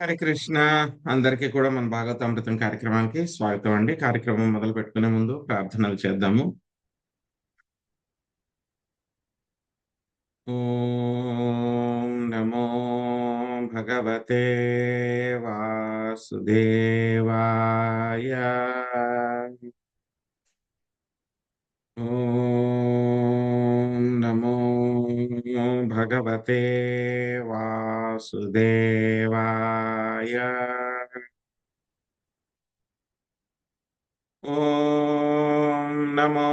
హరే కృష్ణ. అందరికీ కూడా మన భాగవతామృతం కార్యక్రమానికి స్వాగతం అండి. కార్యక్రమం మొదలు పెట్టుకునే ముందు ప్రార్థనలు చేద్దాము. ఓం నమో భగవతే వాసుదేవాయ. ఓం నమో భగవతే వాసుదేవాయ. ఓం నమో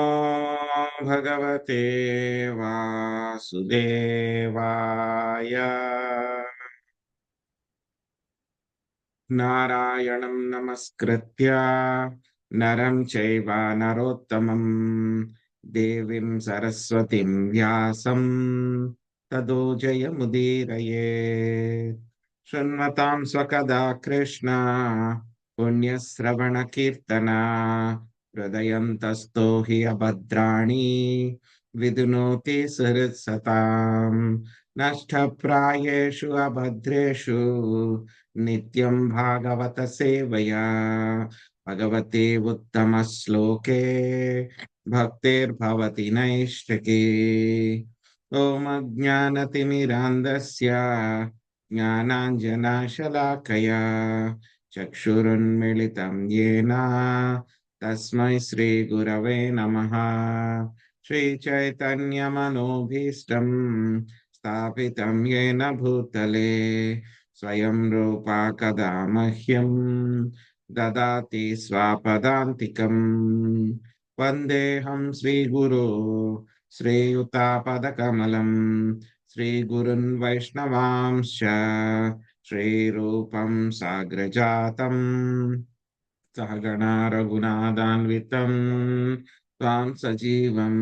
భగవతే వాసుదేవాయ. నారాయణం నమస్కృత్య నరం చైవ నరోత్తమం దేవీం సరస్వతిం వ్యాసం తదో జయముదీరయేత్. శృణ్వతాం స్వకదా కృష్ణ పుణ్యశ్రవణ కీర్తన హృదయంతస్థో హి అభద్రాణి విధునోతి సహృత్సతాం. నష్టప్రాయేషు అభద్రేషు నిత్యం భాగవత సేవయా భగవతే ఉత్తమ శ్లోకే భక్తిర్భవతి నైష్ఠికీ. ఓం అజ్ఞానతిమిరాంధస్య జ్ఞానాంజనశలాకయా చక్షురున్మిళితం యేన తస్మై శ్రీగురవే నమః. శ్రీచైతన్యమనోభీష్టం స్థాపితం యేన భూతలే స్వయం రూపా కదా మహ్యం దదాతి స్వపదాంతికం. వందేహం శ్రీగురు శ్రీయుతాపదకమలం శ్రీగురున్ వైష్ణవాంశ్చ శ్రీరూపం సాగ్రజాతం సహగణా రఘునాథాన్వితం త్వాం సజీవం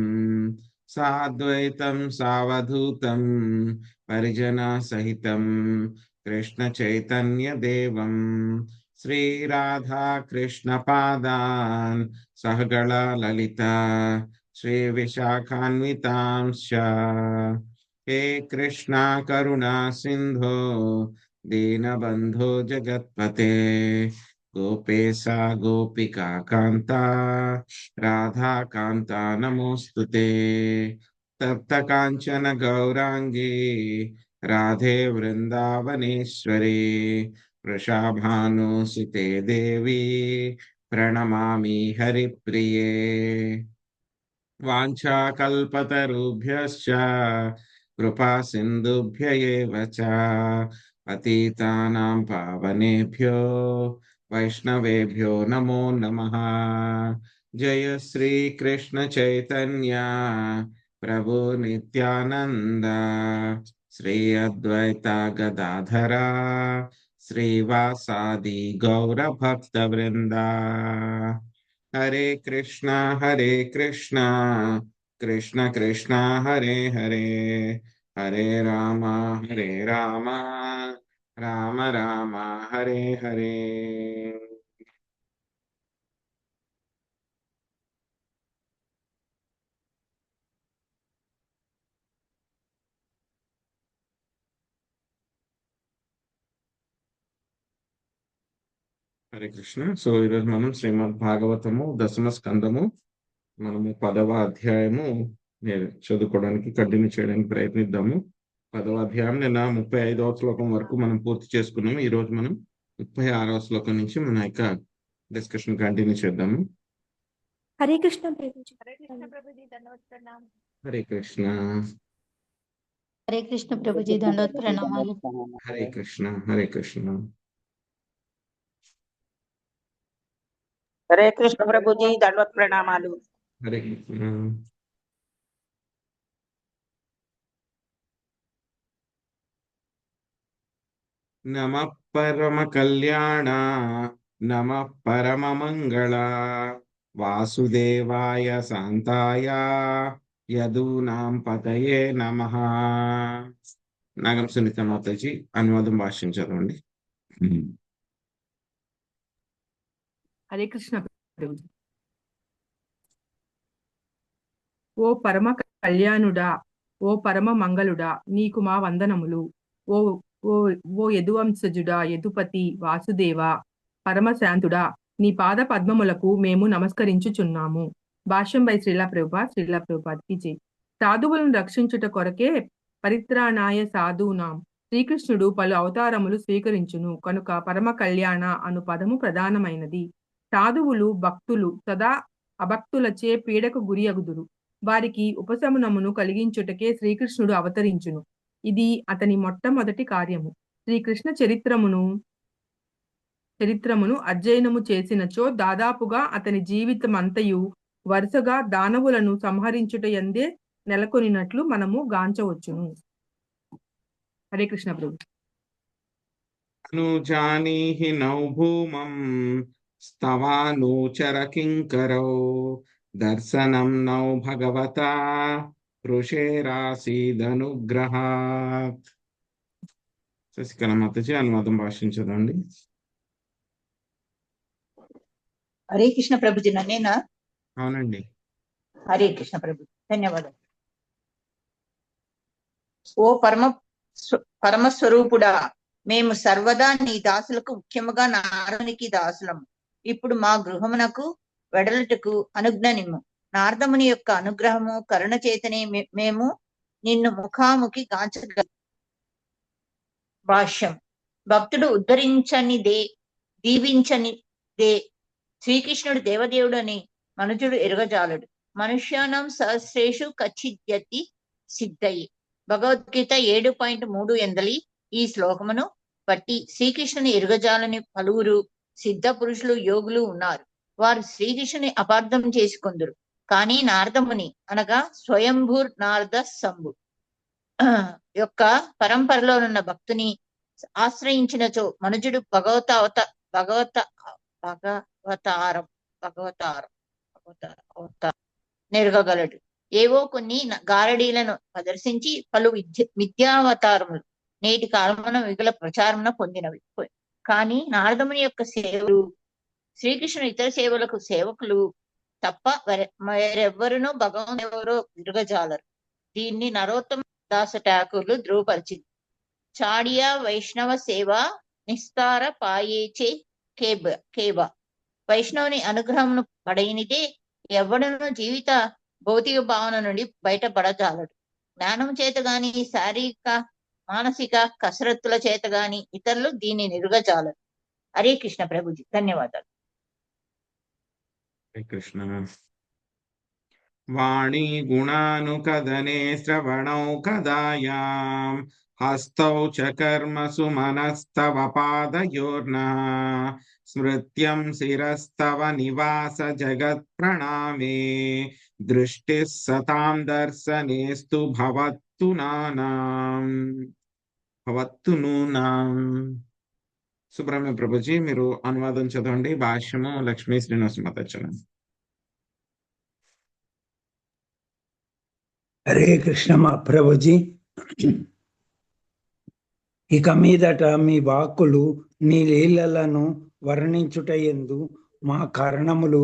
సాద్వైతం సావధూతం పరిజనా సహితం కృష్ణ చైతన్య దేవం శ్రీరాధా కృష్ణ పాదాన్ సహగళ లలిత శ్రీ విశాఖాన్వితాంశ్చ. హే కృష్ణ కరుణా సింధో దీనబంధో జగత్పతే గోపేశ గోపికా కాంత రాధా కాంత నమోస్తుతే. తప్త కాంచన గౌరాంగీ రాధే వృందావనేశ్వరి వృషాభానుసుతే దేవి ప్రణమామి హరిప్రియే. వాంఛాకల్పతరుభ్యశ్చ కృపా సింధుభ్య ఏవ చ పతితానాం పావనేభ్యో వైష్ణవేభ్యో నమో నమః. జయ శ్రీ కృష్ణ చైతన్య ప్రభు నిత్యానంద శ్రీ అద్వైత గదాధర శ్రీవాసాది గౌర భక్త వృంద. హరే కృష్ణ కృష్ణ కృష్ణ హరే హరే హరే రామ రామ రామ హరే హరే. హరే కృష్ణ. సో ఈరోజు మనం శ్రీమద్ భాగవతము దశమ స్కందము మనము 10వ అధ్యాయము చదువుకోవడానికి కంటిన్యూ చేయడానికి ప్రయత్నిద్దాము. 10వ అధ్యాయం నిన్న 35వ శ్లోకం వరకు మనం పూర్తి చేసుకున్నాము. ఈ రోజు మనం 36వ శ్లోకం నుంచి మన యొక్క డిస్కషన్ కంటిన్యూ చేద్దాము. హరే కృష్ణ ప్రభుజీ. హరే కృష్ణ ప్రభుజీ, దండవత్ ప్రణామం. హరే కృష్ణ. హరే కృష్ణ ప్రభుజీ, దండవత్ ప్రణామాలు. హరే కృష్ణ హరే కృష్ణ ప్రభుజీ, దండవత్ ప్రణామాలు. హరే కృష్ణ. నమః పరమ కళ్యాణ నమః పరమ మంగళ వాసుదేవాయ శాంతాయ యదూనాం పతయే నమః. నాగం సునీత మాతాజీ అనువాదం భాష్యం చదవండి. హరే కృష్ణ ప్రభుజీ. ఓ పరమ కళ్యాణుడా, ఓ పరమ మంగళుడా, నీకు మా వందనములు. ఓ ఓ ఓ యదువంశజుడా, యదుపతి వాసుదేవ, పరమశాంతుడా, నీ పాద పద్మములకు మేము నమస్కరించుచున్నాము. భాష్యం బై శ్రీలా ప్రభుపాద్కి జై. సాధువులను రక్షించుట కొరకే పరిత్రాణాయ సాధూనాం శ్రీకృష్ణుడు పలు అవతారములు స్వీకరించును కనుక పరమ కళ్యాణ అను పదము ప్రధానమైనది. సాధువులు భక్తులు సదా అభక్తులచే పీడకు గురియగుదురు. వారికి ఉపశమనమును కలిగించుటకే శ్రీకృష్ణుడు అవతరించును. ఇది అతని మొట్టమొదటి కార్యము. శ్రీకృష్ణ చరిత్రమును అధ్యయనము చేసినచో దాదాపుగా అతని జీవితమంతయు వరుసగా దానవులను సంహరించుటయందే నెలకొనినట్లు మనము గాంచవచ్చును. హరే కృష్ణ ప్రభు. అనుజానీహి నౌ భూమం స్తవానూచర కింకరౌ దర్శనం నౌ భగవతా ఋషేరాసీదనుగ్రహాత్. శశికళ మాతజీ అనువాదం భాషించదండి. హరే కృష్ణ ప్రభుజీ నన్నేనా? అవునండి. హరే కృష్ణ ప్రభు, ధన్యవాదాలు. ఓ పరమస్వరూపుడా, మేము సర్వదా నీ దాసులకు, ముఖ్యముగా నారదునికి దాసులము. ఇప్పుడు మా గృహమునకు వెడలుటకు అనుజ్ఞనిమ్ము. నారదముని యొక్క అనుగ్రహము కరుణ చేతనే మేము నిన్ను ముఖాముఖి గాంచగల. భాష్యం. భక్తుడు ఉద్ధరించనిదే దీవించనిదే శ్రీకృష్ణుడు దేవదేవుడు అని మనుజుడు ఎరుగజాలడు. మనుష్యానం సహస్రేషు కచ్చిద్యతి సిద్ధయి. భగవద్గీత 7.3 ఎందలి ఈ శ్లోకమును బట్టి శ్రీకృష్ణుని ఎరుగజాలని పలువురు సిద్ధ పురుషులు, యోగులు ఉన్నారు. వారు శ్రీకృష్ణుని అపార్థం చేసుకొందురు. కానీ నారదముని అనగా స్వయంభూర్ నారద శంభు యొక్క పరంపరలోనున్న భక్తుని ఆశ్రయించినచో మనుజుడు భగవతారం నెరగగలడు. ఏవో కొన్ని గారడీలను ప్రదర్శించి పలు విద్యావతారములు నేటి కాలమున మిగుల ప్రచారమున పొందినవి. కానీ నారదముని యొక్క సేవలు, శ్రీకృష్ణుని ఇతర సేవలకు సేవకులు తప్ప వేరెవ్వరునూ భగవంతుని ఎవరో విరుగజాలరు. దీన్ని నరోత్తమ దాస ఠాకూర్లు ధృవపరిచింది. చాడియా వైష్ణవ సేవ నిస్తార పాయేచే కేబ. వైష్ణవుని అనుగ్రహమును పడైనిదే ఎవడనూ జీవిత భౌతిక భావన నుండి బయటపడజాలడు. జ్ఞానం చేత గాని, శారీరక మానసిక కసరత్తుల చేత గాని ఇతరులు దీన్ని నిరుగజాలరు. హరే కృష్ణ ప్రభుజీ, ధన్యవాదాలు. హరే కృష్ణ. వాణీ గుణానుకదనే శ్రవణౌ కదాయాం హస్తౌ చ కర్మసు మనస్తవ పాదయోర్నః స్మృత్యం శిరస్తవ నివాస జగత్ ప్రణామే దృష్టిః సతాం దర్శనేస్తు భవత్తు నూనాం. సుబ్రహ్మణ్య ప్రభుజీ మీరు అనువాదం చదవండి. భాష్యము లక్ష్మీ శ్రీనివాస మాతాచలం. హరే కృష్ణ ప్రభుజీ. ఇక మీదట మీ వాక్కులు నీ లీలలను వర్ణించుటయందు, మా కర్ణములు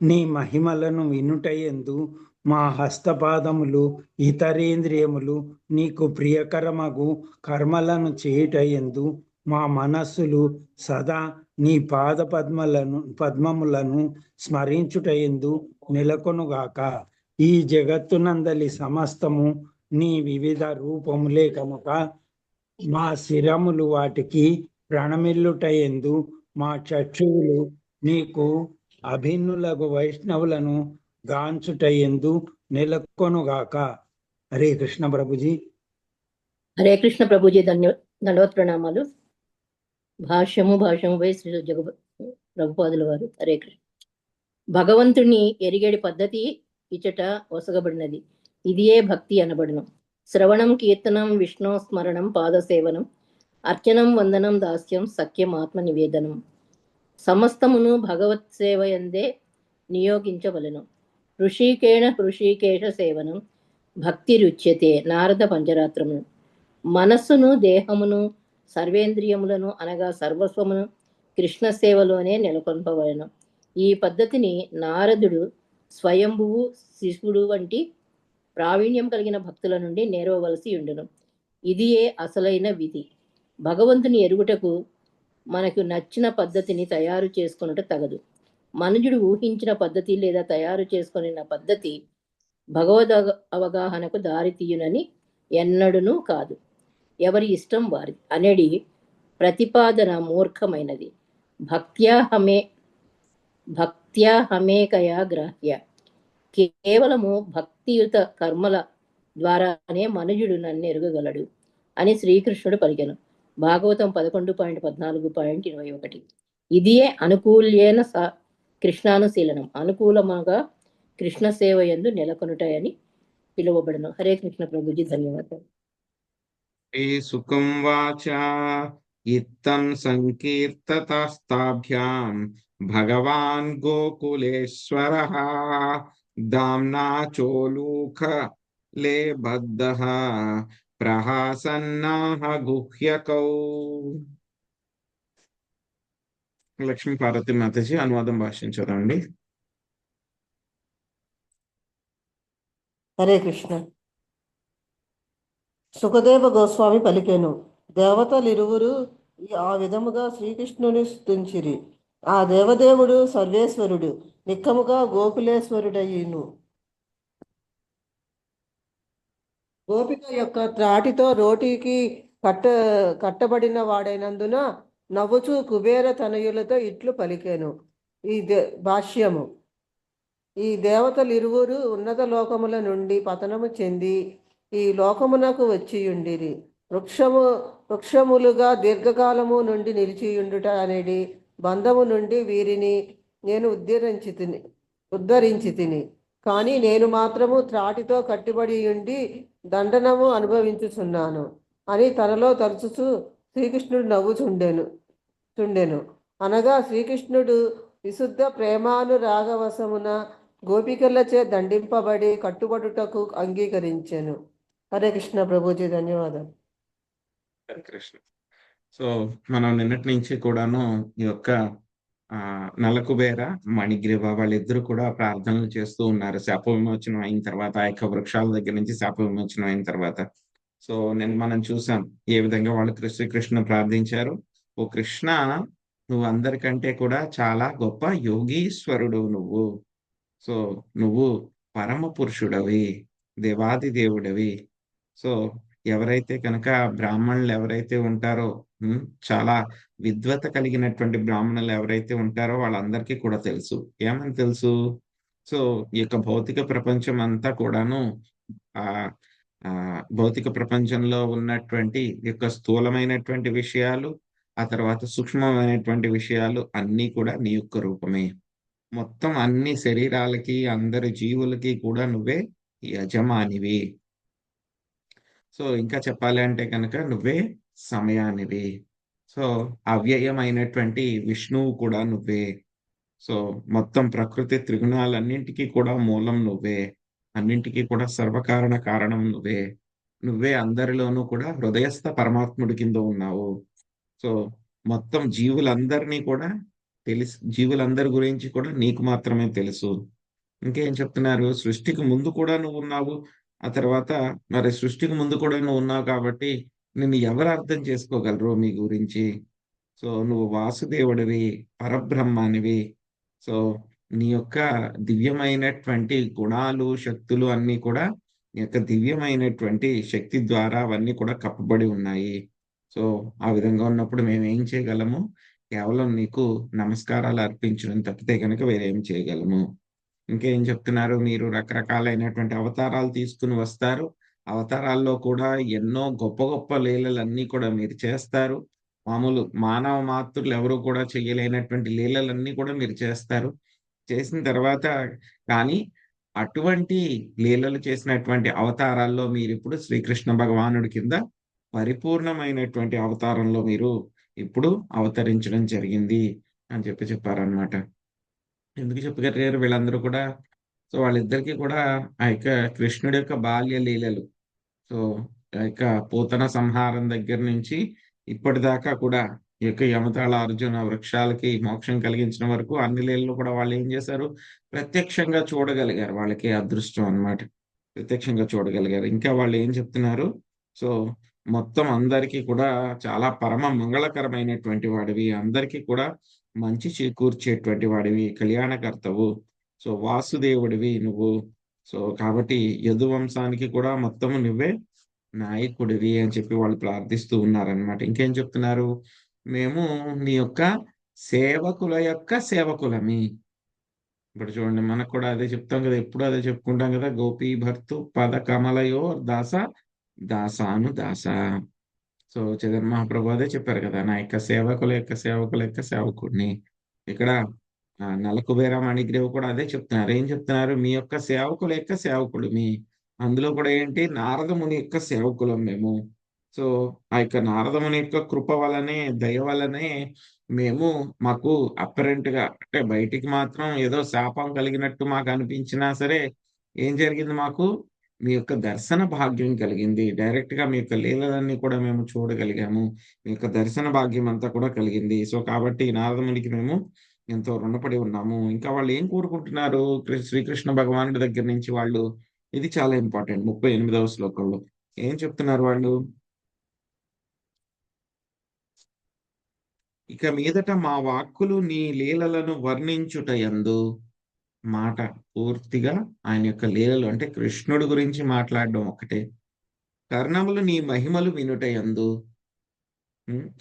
నీ మహిమలను వినుటయందు, మా హస్తపాదములు ఇతరేంద్రియములు నీకు ప్రియకరమగు కర్మలను చేయుటయందు, మా మనస్సులు సదా నీ పాద పద్మములను స్మరించుటయందు నెలకొనుగాక. ఈ జగత్తునందలి సమస్తము నీ వివిధ రూపములే కనుక మా శిరములు వాటికి ప్రణమిల్లుటయందు, మా చక్షువులు నీకు అభిన్నులకు వైష్ణవులను గాంచుటయందు నెలకొనుగాక. హరే కృష్ణ ప్రభుజీ. హరే కృష్ణ ప్రభుజీ, దండవత్ ప్రణామాలు. భాష్యము పై శ్రీ ప్రభుపాదుల వారు. హరే కృష్ణ. భగవంతుని ఎరిగేడి పద్ధతి ఇచట ఒసగబడినది. ఇదియే భక్తి అనబడును. శ్రవణం, కీర్తనం, విష్ణు స్మరణం, పాదసేవనం, అర్చనం, వందనం, దాస్యం, సఖ్యం, ఆత్మ నివేదనం సమస్తమును భగవత్ సేవ యందే నియోగించవలను. హృషికేశ సేవనం భక్తి రుచ్యతే. నారద పంచరాత్రమును. మనస్సును, దేహమును, సర్వేంద్రియములను అనగా సర్వస్వమును కృష్ణ సేవలోనే నెలకొల్పవలను. ఈ పద్ధతిని నారదుడు, స్వయంభువు, శిశుడు వంటి ప్రావీణ్యం కలిగిన భక్తుల నుండి నేర్వవలసి ఉండును. ఇదియే అసలైన విధి. భగవంతుని ఎరుగుటకు మనకు నచ్చిన పద్ధతిని తయారు చేసుకొనుట తగదు. మనుజుడు ఊహించిన పద్ధతి లేదా తయారు చేసుకొనిన పద్ధతి భగవద్ అవగాహనకు దారి తీయునని ఎన్నడూనూ కాదు. ఎవరి ఇష్టం వారి అనేది ప్రతిపాదన మూర్ఖమైనది. భక్త్యా హమేకయా గ్రాహ్య. కేవలము భక్తియుత కర్మల ద్వారానే మనుజుడు నన్ను ఎరుగగలడు అని శ్రీకృష్ణుడు పలికెను. భాగవతం 11.14.21. ఇదియే అనుకూల్యేన కృష్ణానుశీలనం. అనుకూలముగా కృష్ణ సేవ యందు నెలకొనుటయని పిలువబడను. హరే కృష్ణ ప్రభుజీ, ధన్యవాదాలు. సుఖం వాచా ఇత్తం సంకీర్తతాస్తాభ్యాం భగవాన్ గోకులేశ్వరః దామ్నా చోలూఖలే బద్ధః ప్రహాసన్నాః గుహ్యకౌ. లక్ష్మీ పార్వతి మాతాజీ అనువాదం భాషించదండి. హరే కృష్ణ. సుఖదేవ గోస్వామి పలికెను. దేవతలిరువురు ఆ విధముగా శ్రీకృష్ణుని స్తుతించిరి. ఆ దేవదేవుడు సర్వేశ్వరుడు, నిక్కముగా గోకులేశ్వరుడయ్యును. గోపిక యొక్క త్రాటితో రోటికి కట్టబడిన వాడైనందున నవ్వుచూ కుబేర తనయులతో ఇట్లు పలికెను. భాష్యము. ఈ దేవతలిరువురు ఉన్నత లోకముల నుండి పతనము చెంది ఈ లోకమునకు వచ్చియుండిరి. వృక్షములుగా దీర్ఘకాలము నుండి నిలిచియుండుట అనేది బంధము నుండి వీరిని నేను ఉద్ధరించి తిని. కానీ నేను మాత్రము త్రాటితో కట్టిబడి ఉండి దండనము అనుభవించుచున్నాను అని తనలో తలుచుచు శ్రీకృష్ణుడు చుండెను. అనగా శ్రీకృష్ణుడు విశుద్ధ ప్రేమానురాగవశమున గోపికలచే దండింపబడి కట్టుబడుటకు అంగీకరించెను. హరే కృష్ణ ప్రభుజీ, ధన్యవాదాలు. హరే కృష్ణ. సో మనం నిన్నటి నుంచి కూడాను ఈ యొక్క నలకుబేర మణిగ్రీవ వాళ్ళిద్దరూ కూడా ప్రార్థనలు చేస్తూ ఉన్నారు. శాప విమోచనం అయిన తర్వాత, ఆ యొక్క వృక్షాల దగ్గర నుంచి శాప విమోచనం అయిన తర్వాత. సో మనం చూసాం ఏ విధంగా వాళ్ళు శ్రీకృష్ణ ప్రార్థించారు. ఓ కృష్ణ, నువ్వు అందరికంటే కూడా చాలా గొప్ప యోగీశ్వరుడు నువ్వు. సో నువ్వు పరమ పురుషుడవి, దేవాది దేవుడవి. సో ఎవరైతే కనుక బ్రాహ్మణులు ఎవరైతే ఉంటారో, చాలా విద్వత కలిగినటువంటి బ్రాహ్మణులు ఎవరైతే ఉంటారో వాళ్ళందరికీ కూడా తెలుసు. ఏమని తెలుసు? సో ఈ యొక్క భౌతిక ప్రపంచం అంతా కూడాను భౌతిక ప్రపంచంలో ఉన్నటువంటి యొక్క స్థూలమైనటువంటి విషయాలు, ఆ తర్వాత సూక్ష్మమైనటువంటి విషయాలు అన్నీ కూడా నీ యొక్క రూపమే. మొత్తం అన్ని శరీరాలకి, అందరి జీవులకి కూడా నువ్వే యజమానివి. సో ఇంకా చెప్పాలి అంటే కనుక నువ్వే సమయానివి. సో అవ్యయమైనటువంటి విష్ణువు కూడా నువ్వే. సో మొత్తం ప్రకృతి త్రిగుణాలన్నింటికీ కూడా మూలం నువ్వే. అన్నింటికీ కూడా సర్వకారణ కారణం నువ్వే. నువ్వే అందరిలోనూ కూడా హృదయస్థ పరమాత్ముడి కింద ఉన్నావు. సో మొత్తం జీవులందరినీ కూడా జీవులందరి గురించి కూడా నీకు మాత్రమే తెలుసు. ఇంకేం చెప్తున్నారు? సృష్టికి ముందు కూడా నువ్వు ఉన్నావు. ఆ తర్వాత మరి సృష్టికి ముందు కూడా నువ్వు ఉన్నావు కాబట్టి నిన్ను ఎవరు అర్థం చేసుకోగలరు మీ గురించి? సో నువ్వు వాసుదేవుడివి, పరబ్రహ్మానివి. సో నీ యొక్క దివ్యమైనటువంటి గుణాలు, శక్తులు అన్నీ కూడా నీ యొక్క దివ్యమైనటువంటి శక్తి ద్వారా అవన్నీ కూడా కప్పబడి ఉన్నాయి. సో ఆ విధంగా ఉన్నప్పుడు మేము ఏం చేయగలము? కేవలం నీకు నమస్కారాలు అర్పించడం తప్పితే కనుక వేరేం చేయగలము? ఇంకేం చెప్తున్నారు? మీరు రకరకాలైనటువంటి అవతారాలు తీసుకుని వస్తారు. అవతారాల్లో కూడా ఎన్నో గొప్ప గొప్ప లీలలన్నీ కూడా మీరు చేస్తారు. మామూలు మానవ మాతృలు ఎవరు కూడా చేయలేనటువంటి లీలలన్నీ కూడా మీరు చేస్తారు. చేసిన తర్వాత కానీ అటువంటి లీలలు చేసినటువంటి అవతారాల్లో మీరు ఇప్పుడు శ్రీకృష్ణ భగవానుడి కింద పరిపూర్ణమైనటువంటి అవతారంలో మీరు ఇప్పుడు అవతరించడం జరిగింది అని చెప్పారనమాట. ఎందుకు చెప్పగలిగారు వీళ్ళందరూ కూడా? సో వాళ్ళిద్దరికీ కూడా ఆ యొక్క కృష్ణుడి యొక్క బాల్య లీలలు, సో ఆ యొక్క పూతన సంహారం దగ్గర నుంచి ఇప్పటిదాకా కూడా ఈ యొక్క యమతాళ అర్జున వృక్షాలకి మోక్షం కలిగించిన వరకు అన్ని లీలలు కూడా వాళ్ళు ఏం చేశారు? ప్రత్యక్షంగా చూడగలిగారు. వాళ్ళకి అదృష్టం అన్నమాట, ప్రత్యక్షంగా చూడగలిగారు. ఇంకా వాళ్ళు ఏం చెప్తున్నారు? సో మొత్తం అందరికీ కూడా చాలా పరమ మంగళకరమైనటువంటి వాడివి, అందరికీ కూడా మంచి చేకూర్చేటువంటి వాడివి, కళ్యాణకర్తవు. సో వాసుదేవుడివి నువ్వు. సో కాబట్టి యదువంశానికి కూడా మొత్తము నువ్వే నాయకుడివి అని చెప్పి వాళ్ళు ప్రార్థిస్తూ ఉన్నారనమాట. ఇంకేం చెప్తున్నారు? మేము నీ యొక్క సేవకుల యొక్క సేవకులమి. ఇప్పుడు చూడండి, మనకు కూడా అదే చెప్తాం కదా, ఎప్పుడు అదే చెప్పుకుంటాం కదా, గోపీ భర్తు పద కమలయో దాస దాసాను దాస. సో చైతన్య మహాప్రభు అదే చెప్పారు కదా, నా యొక్క సేవకుల యొక్క సేవకుల యొక్క సేవకుడిని. ఇక్కడ నలకుబేర మణిగ్రేవ్ కూడా అదే చెప్తున్నారు. ఏం చెప్తున్నారు? మీ యొక్క సేవకుల యొక్క సేవకుడు మీ. అందులో కూడా ఏంటి, నారద ముని యొక్క సేవకులం మేము. సో ఆ యొక్క నారద ముని యొక్క కృప వలనే, దయ వలనే మేము, మాకు అపరెంట్ గా అంటే బయటికి మాత్రం ఏదో శాపం కలిగినట్టు మాకు అనిపించినా సరే, ఏం జరిగింది, మాకు మీ యొక్క దర్శన భాగ్యం కలిగింది. డైరెక్ట్ గా మీ యొక్క లీలలన్నీ కూడా మేము చూడగలిగాము. మీ యొక్క దర్శన భాగ్యం అంతా కూడా కలిగింది. సో కాబట్టి నారదమునికి మేము ఎంతో రుణపడి ఉన్నాము. ఇంకా వాళ్ళు ఏం కోరుకుంటున్నారు శ్రీకృష్ణ భగవానుడి దగ్గర నుంచి వాళ్ళు? ఇది చాలా ఇంపార్టెంట్. 38వ శ్లోకంలో ఏం చెప్తున్నారు వాళ్ళు? ఇక మీదట మా వాక్కులు నీ లీలలను వర్ణించుట యందు. మాట పూర్తిగా ఆయన యొక్క లీలలు అంటే కృష్ణుడి గురించి మాట్లాడడం ఒకటే. కర్ణములు నీ మహిమలు వినుట యందు.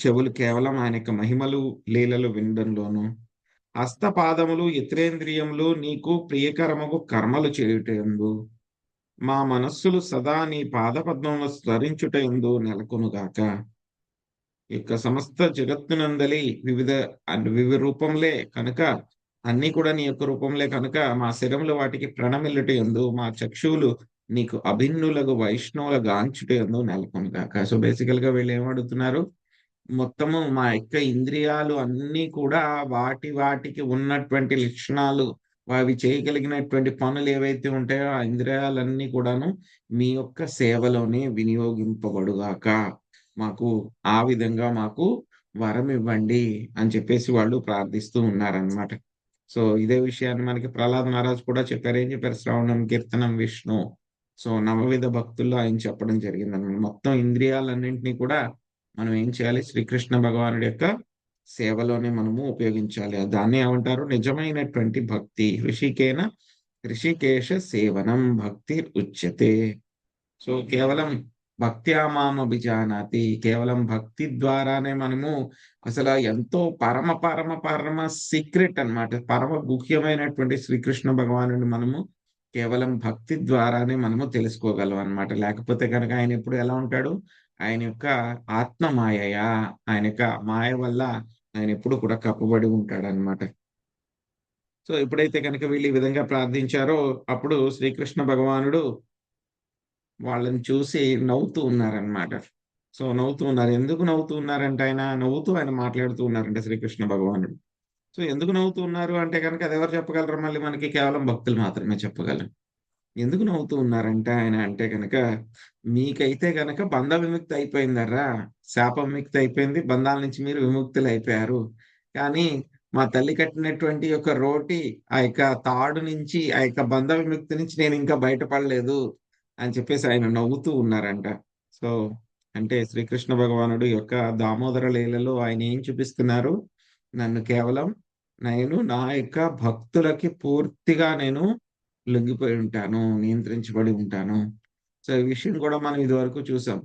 చెవులు కేవలం ఆయన యొక్క మహిమలు లీలలు వినడంలోను. హస్తపాదములు ఇతరేంద్రియములు నీకు ప్రియకరముగు కర్మలు చేయుట యందు. మా మనస్సులు సదా నీ పాదపద్మములు స్మరించుట యందు నెలకొనుగాక. యొక్క సమస్త జగత్తునందలి వివిధ రూపంలే కనుక, అన్ని కూడా నీ యొక్క రూపంలే కనుక, మా శిరములు వాటికి ప్రణమిల్లుట యందు, మా చక్షువులు నీకు అభిన్నులకు వైష్ణవుల గాంచుట యందు నెలకొనుగాక. సో బేసికల్ గా వీళ్ళు ఏమడుగుతున్నారు? మొత్తము మా యొక్క ఇంద్రియాలు అన్నీ కూడా వాటికి ఉన్నటువంటి లక్షణాలు, అవి చేయగలిగినటువంటి పనులు ఏవైతే ఉంటాయో ఆ ఇంద్రియాలన్నీ కూడాను మీ యొక్క సేవలోనే వినియోగింపబడుగాక. మాకు ఆ విధంగా మాకు వరం ఇవ్వండి అని చెప్పేసి వాళ్ళు ప్రార్థిస్తూ ఉన్నారనమాట. సో ఇదే విషయాన్ని మనకి ప్రహ్లాద్ మహారాజ్ కూడా చెప్పారు. ఏం చెప్పారు? శ్రవణం కీర్తనం విష్ణు. సో నవవిధ భక్తుల్లో ఆయన చెప్పడం జరిగింది అనమాట. మొత్తం ఇంద్రియాలన్నింటినీ కూడా మనం ఏం చేయాలి? శ్రీకృష్ణ భగవానుడి యొక్క సేవలోనే మనము ఉపయోగించాలి. దాన్ని ఏమంటారు? నిజమైనటువంటి భక్తి. ఋషికేశ సేవనం భక్తి ఉచ్యతే. సో కేవలం భక్త్యా మాం అభిజానాతి, కేవలం భక్తి ద్వారానే మనము అసలు ఎంతో పరమ సీక్రెట్ అన్నమాట, పరమ గుహ్యమైనటువంటి శ్రీకృష్ణ భగవానుడిని మనము కేవలం భక్తి ద్వారానే మనము తెలుసుకోగలం అన్నమాట. లేకపోతే కనుక ఆయన ఎప్పుడు ఎలా ఉంటాడు? ఆయన యొక్క ఆత్మ మాయయా, ఆయన యొక్క మాయ వల్ల ఆయన ఎప్పుడు కూడా కప్పబడి ఉంటాడు అన్నమాట. సో ఎప్పుడైతే కనుక వీళ్ళు ఈ విధంగా ప్రార్థించారో అప్పుడు శ్రీకృష్ణ భగవానుడు వాళ్ళని చూసి నవ్వుతూ ఉన్నారనమాట. సో నవ్వుతూ ఉన్నారు. ఎందుకు నవ్వుతూ ఉన్నారంటే, ఆయన మాట్లాడుతూ ఉన్నారంటే శ్రీకృష్ణ భగవానుడు. సో ఎందుకు నవ్వుతూ ఉన్నారు అంటే కనుక అది ఎవరు చెప్పగలరు? మళ్ళీ మనకి కేవలం భక్తులు మాత్రమే చెప్పగలరు. ఎందుకు నవ్వుతూ ఉన్నారంటే ఆయన అంటే కనుక, మీకైతే కనుక బంధ విముక్తి అయిపోయిందర్రా, శాప విముక్తి అయిపోయింది, బంధాల నుంచి మీరు విముక్తులు అయిపోయారు. కానీ మా తల్లి కట్టినటువంటి యొక్క రోటి, ఆ యొక్క తాడు నుంచి, ఆ యొక్క బంధ విముక్తి నుంచి నేను ఇంకా బయటపడలేదు అని చెప్పేసి ఆయన నవ్వుతూ ఉన్నారంట. సో అంటే శ్రీకృష్ణ భగవానుడు యొక్క దామోదర లీలలో ఆయన ఏం చూపిస్తున్నారు? నన్ను కేవలం నేను నా యొక్క భక్తులకి పూర్తిగా నేను లొంగిపోయి ఉంటాను, నియంత్రించబడి ఉంటాను. సో ఈ విషయం కూడా మనం ఇదివరకు చూసాం.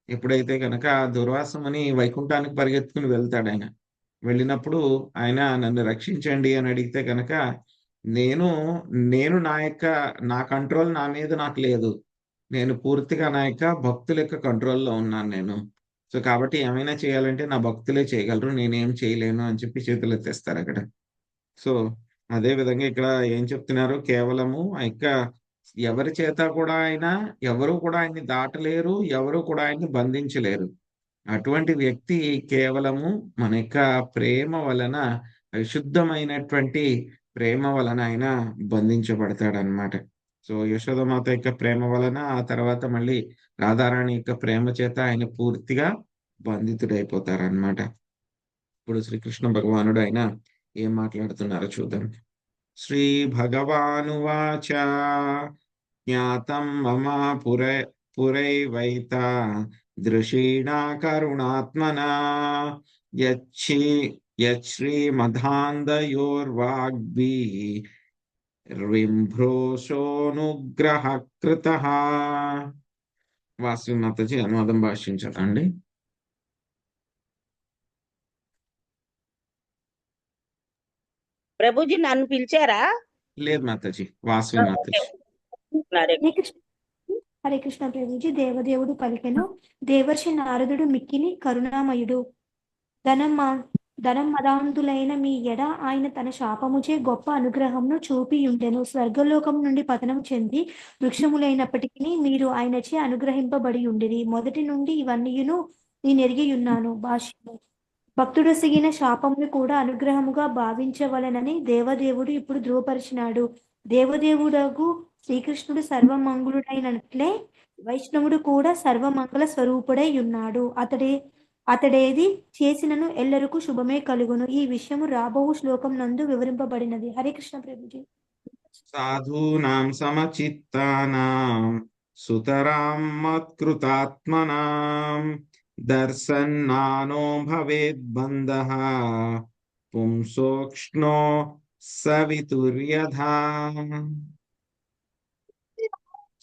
ఎప్పుడైతే కనుక దుర్వాసముని వైకుంఠానికి పరిగెత్తుకుని వెళ్తాడు ఆయన. వెళ్ళినప్పుడు ఆయన నన్ను రక్షించండి అని అడిగితే కనుక, నేను నా కంట్రోల్ నా మీద నాకు లేదు, నేను పూర్తిగా నా యొక్క భక్తుల యొక్క కంట్రోల్లో ఉన్నాను నేను. సో కాబట్టి ఏమైనా చేయాలంటే నా భక్తులే చేయగలరు, నేనేం చేయలేను అని చెప్పి చేతులు ఎత్తేస్తారు అక్కడ. సో అదే విధంగా ఇక్కడ ఏం చెప్తున్నారు? కేవలము ఆ యొక్క ఎవరి చేత కూడా ఎవరు కూడా ఆయన్ని దాటలేరు, ఎవరు కూడా ఆయన్ని బంధించలేరు. అటువంటి వ్యక్తి కేవలము మన యొక్క ప్రేమ వలన, విశుద్ధమైనటువంటి ప్రేమ వలన ఆయన బంధించబడతాడనమాట. సో యశోదమాత యొక్క ప్రేమ వలన, ఆ తర్వాత మళ్ళీ రాధారాణి యొక్క ప్రేమ చేత ఆయన పూర్తిగా బంధితుడైపోతారనమాట. ఇప్పుడు శ్రీకృష్ణ భగవానుడు ఆయన ఏం మాట్లాడుతున్నారో చూద్దాం. శ్రీ భగవానువాచ జ్ఞాతం మమ పురైవైత దృషీణా కరుణాత్మనా యశ్రీమధాంధయోర్వాగ్భిర్వింభ్రోషోనుగ్రహ కృతః. వాసవి మాతాజీ అనువాదం భాషించదండి. ప్రభుజీ నన్ను పిలిచారా? లేదు మాతాజీ, వాసవి మాతాజీ. హరే కృష్ణ హరే కృష్ణ ప్రభుజీ. దేవదేవుడు పలికెను, దేవర్షి నారదుడు మిక్కిలి కరుణామయుడు. ధనం మదాంతులైన మీ ఎడ ఆయన తన శాపముచే గొప్ప అనుగ్రహమును చూపియుండెను. స్వర్గలోకం నుండి పతనం చెంది వృక్షములైనప్పటికీ మీరు ఆయనచే అనుగ్రహింపబడి ఉండిరి. మొదటి నుండి ఇవన్నీయును నేనెరిగియున్నాను. భాష్యము. భక్తుడొసగిన శాపమును కూడా అనుగ్రహముగా భావించవలెనని దేవదేవుడు ఇప్పుడు ధృవపరిచినాడు. దేవదేవుడగు శ్రీకృష్ణుడు సర్వమంగుళుడైనట్లే వైష్ణవుడు కూడా సర్వమంగళ స్వరూపుడై ఉన్నాడు. అతడేది చేసినను ఎల్లరకు శుభమే కలుగును. ఈ విషయము రాబోవు శ్లోకం నందు వివరింపబడినది. హరే కృష్ణ ప్రభుజీ. సాధూనాం సమచిత్తానాం సుతరాం మత్కృతాత్మనాం దర్శన్నానో భవేద్ బంధః పుంసోక్ష్ణో సవితుర్యథా.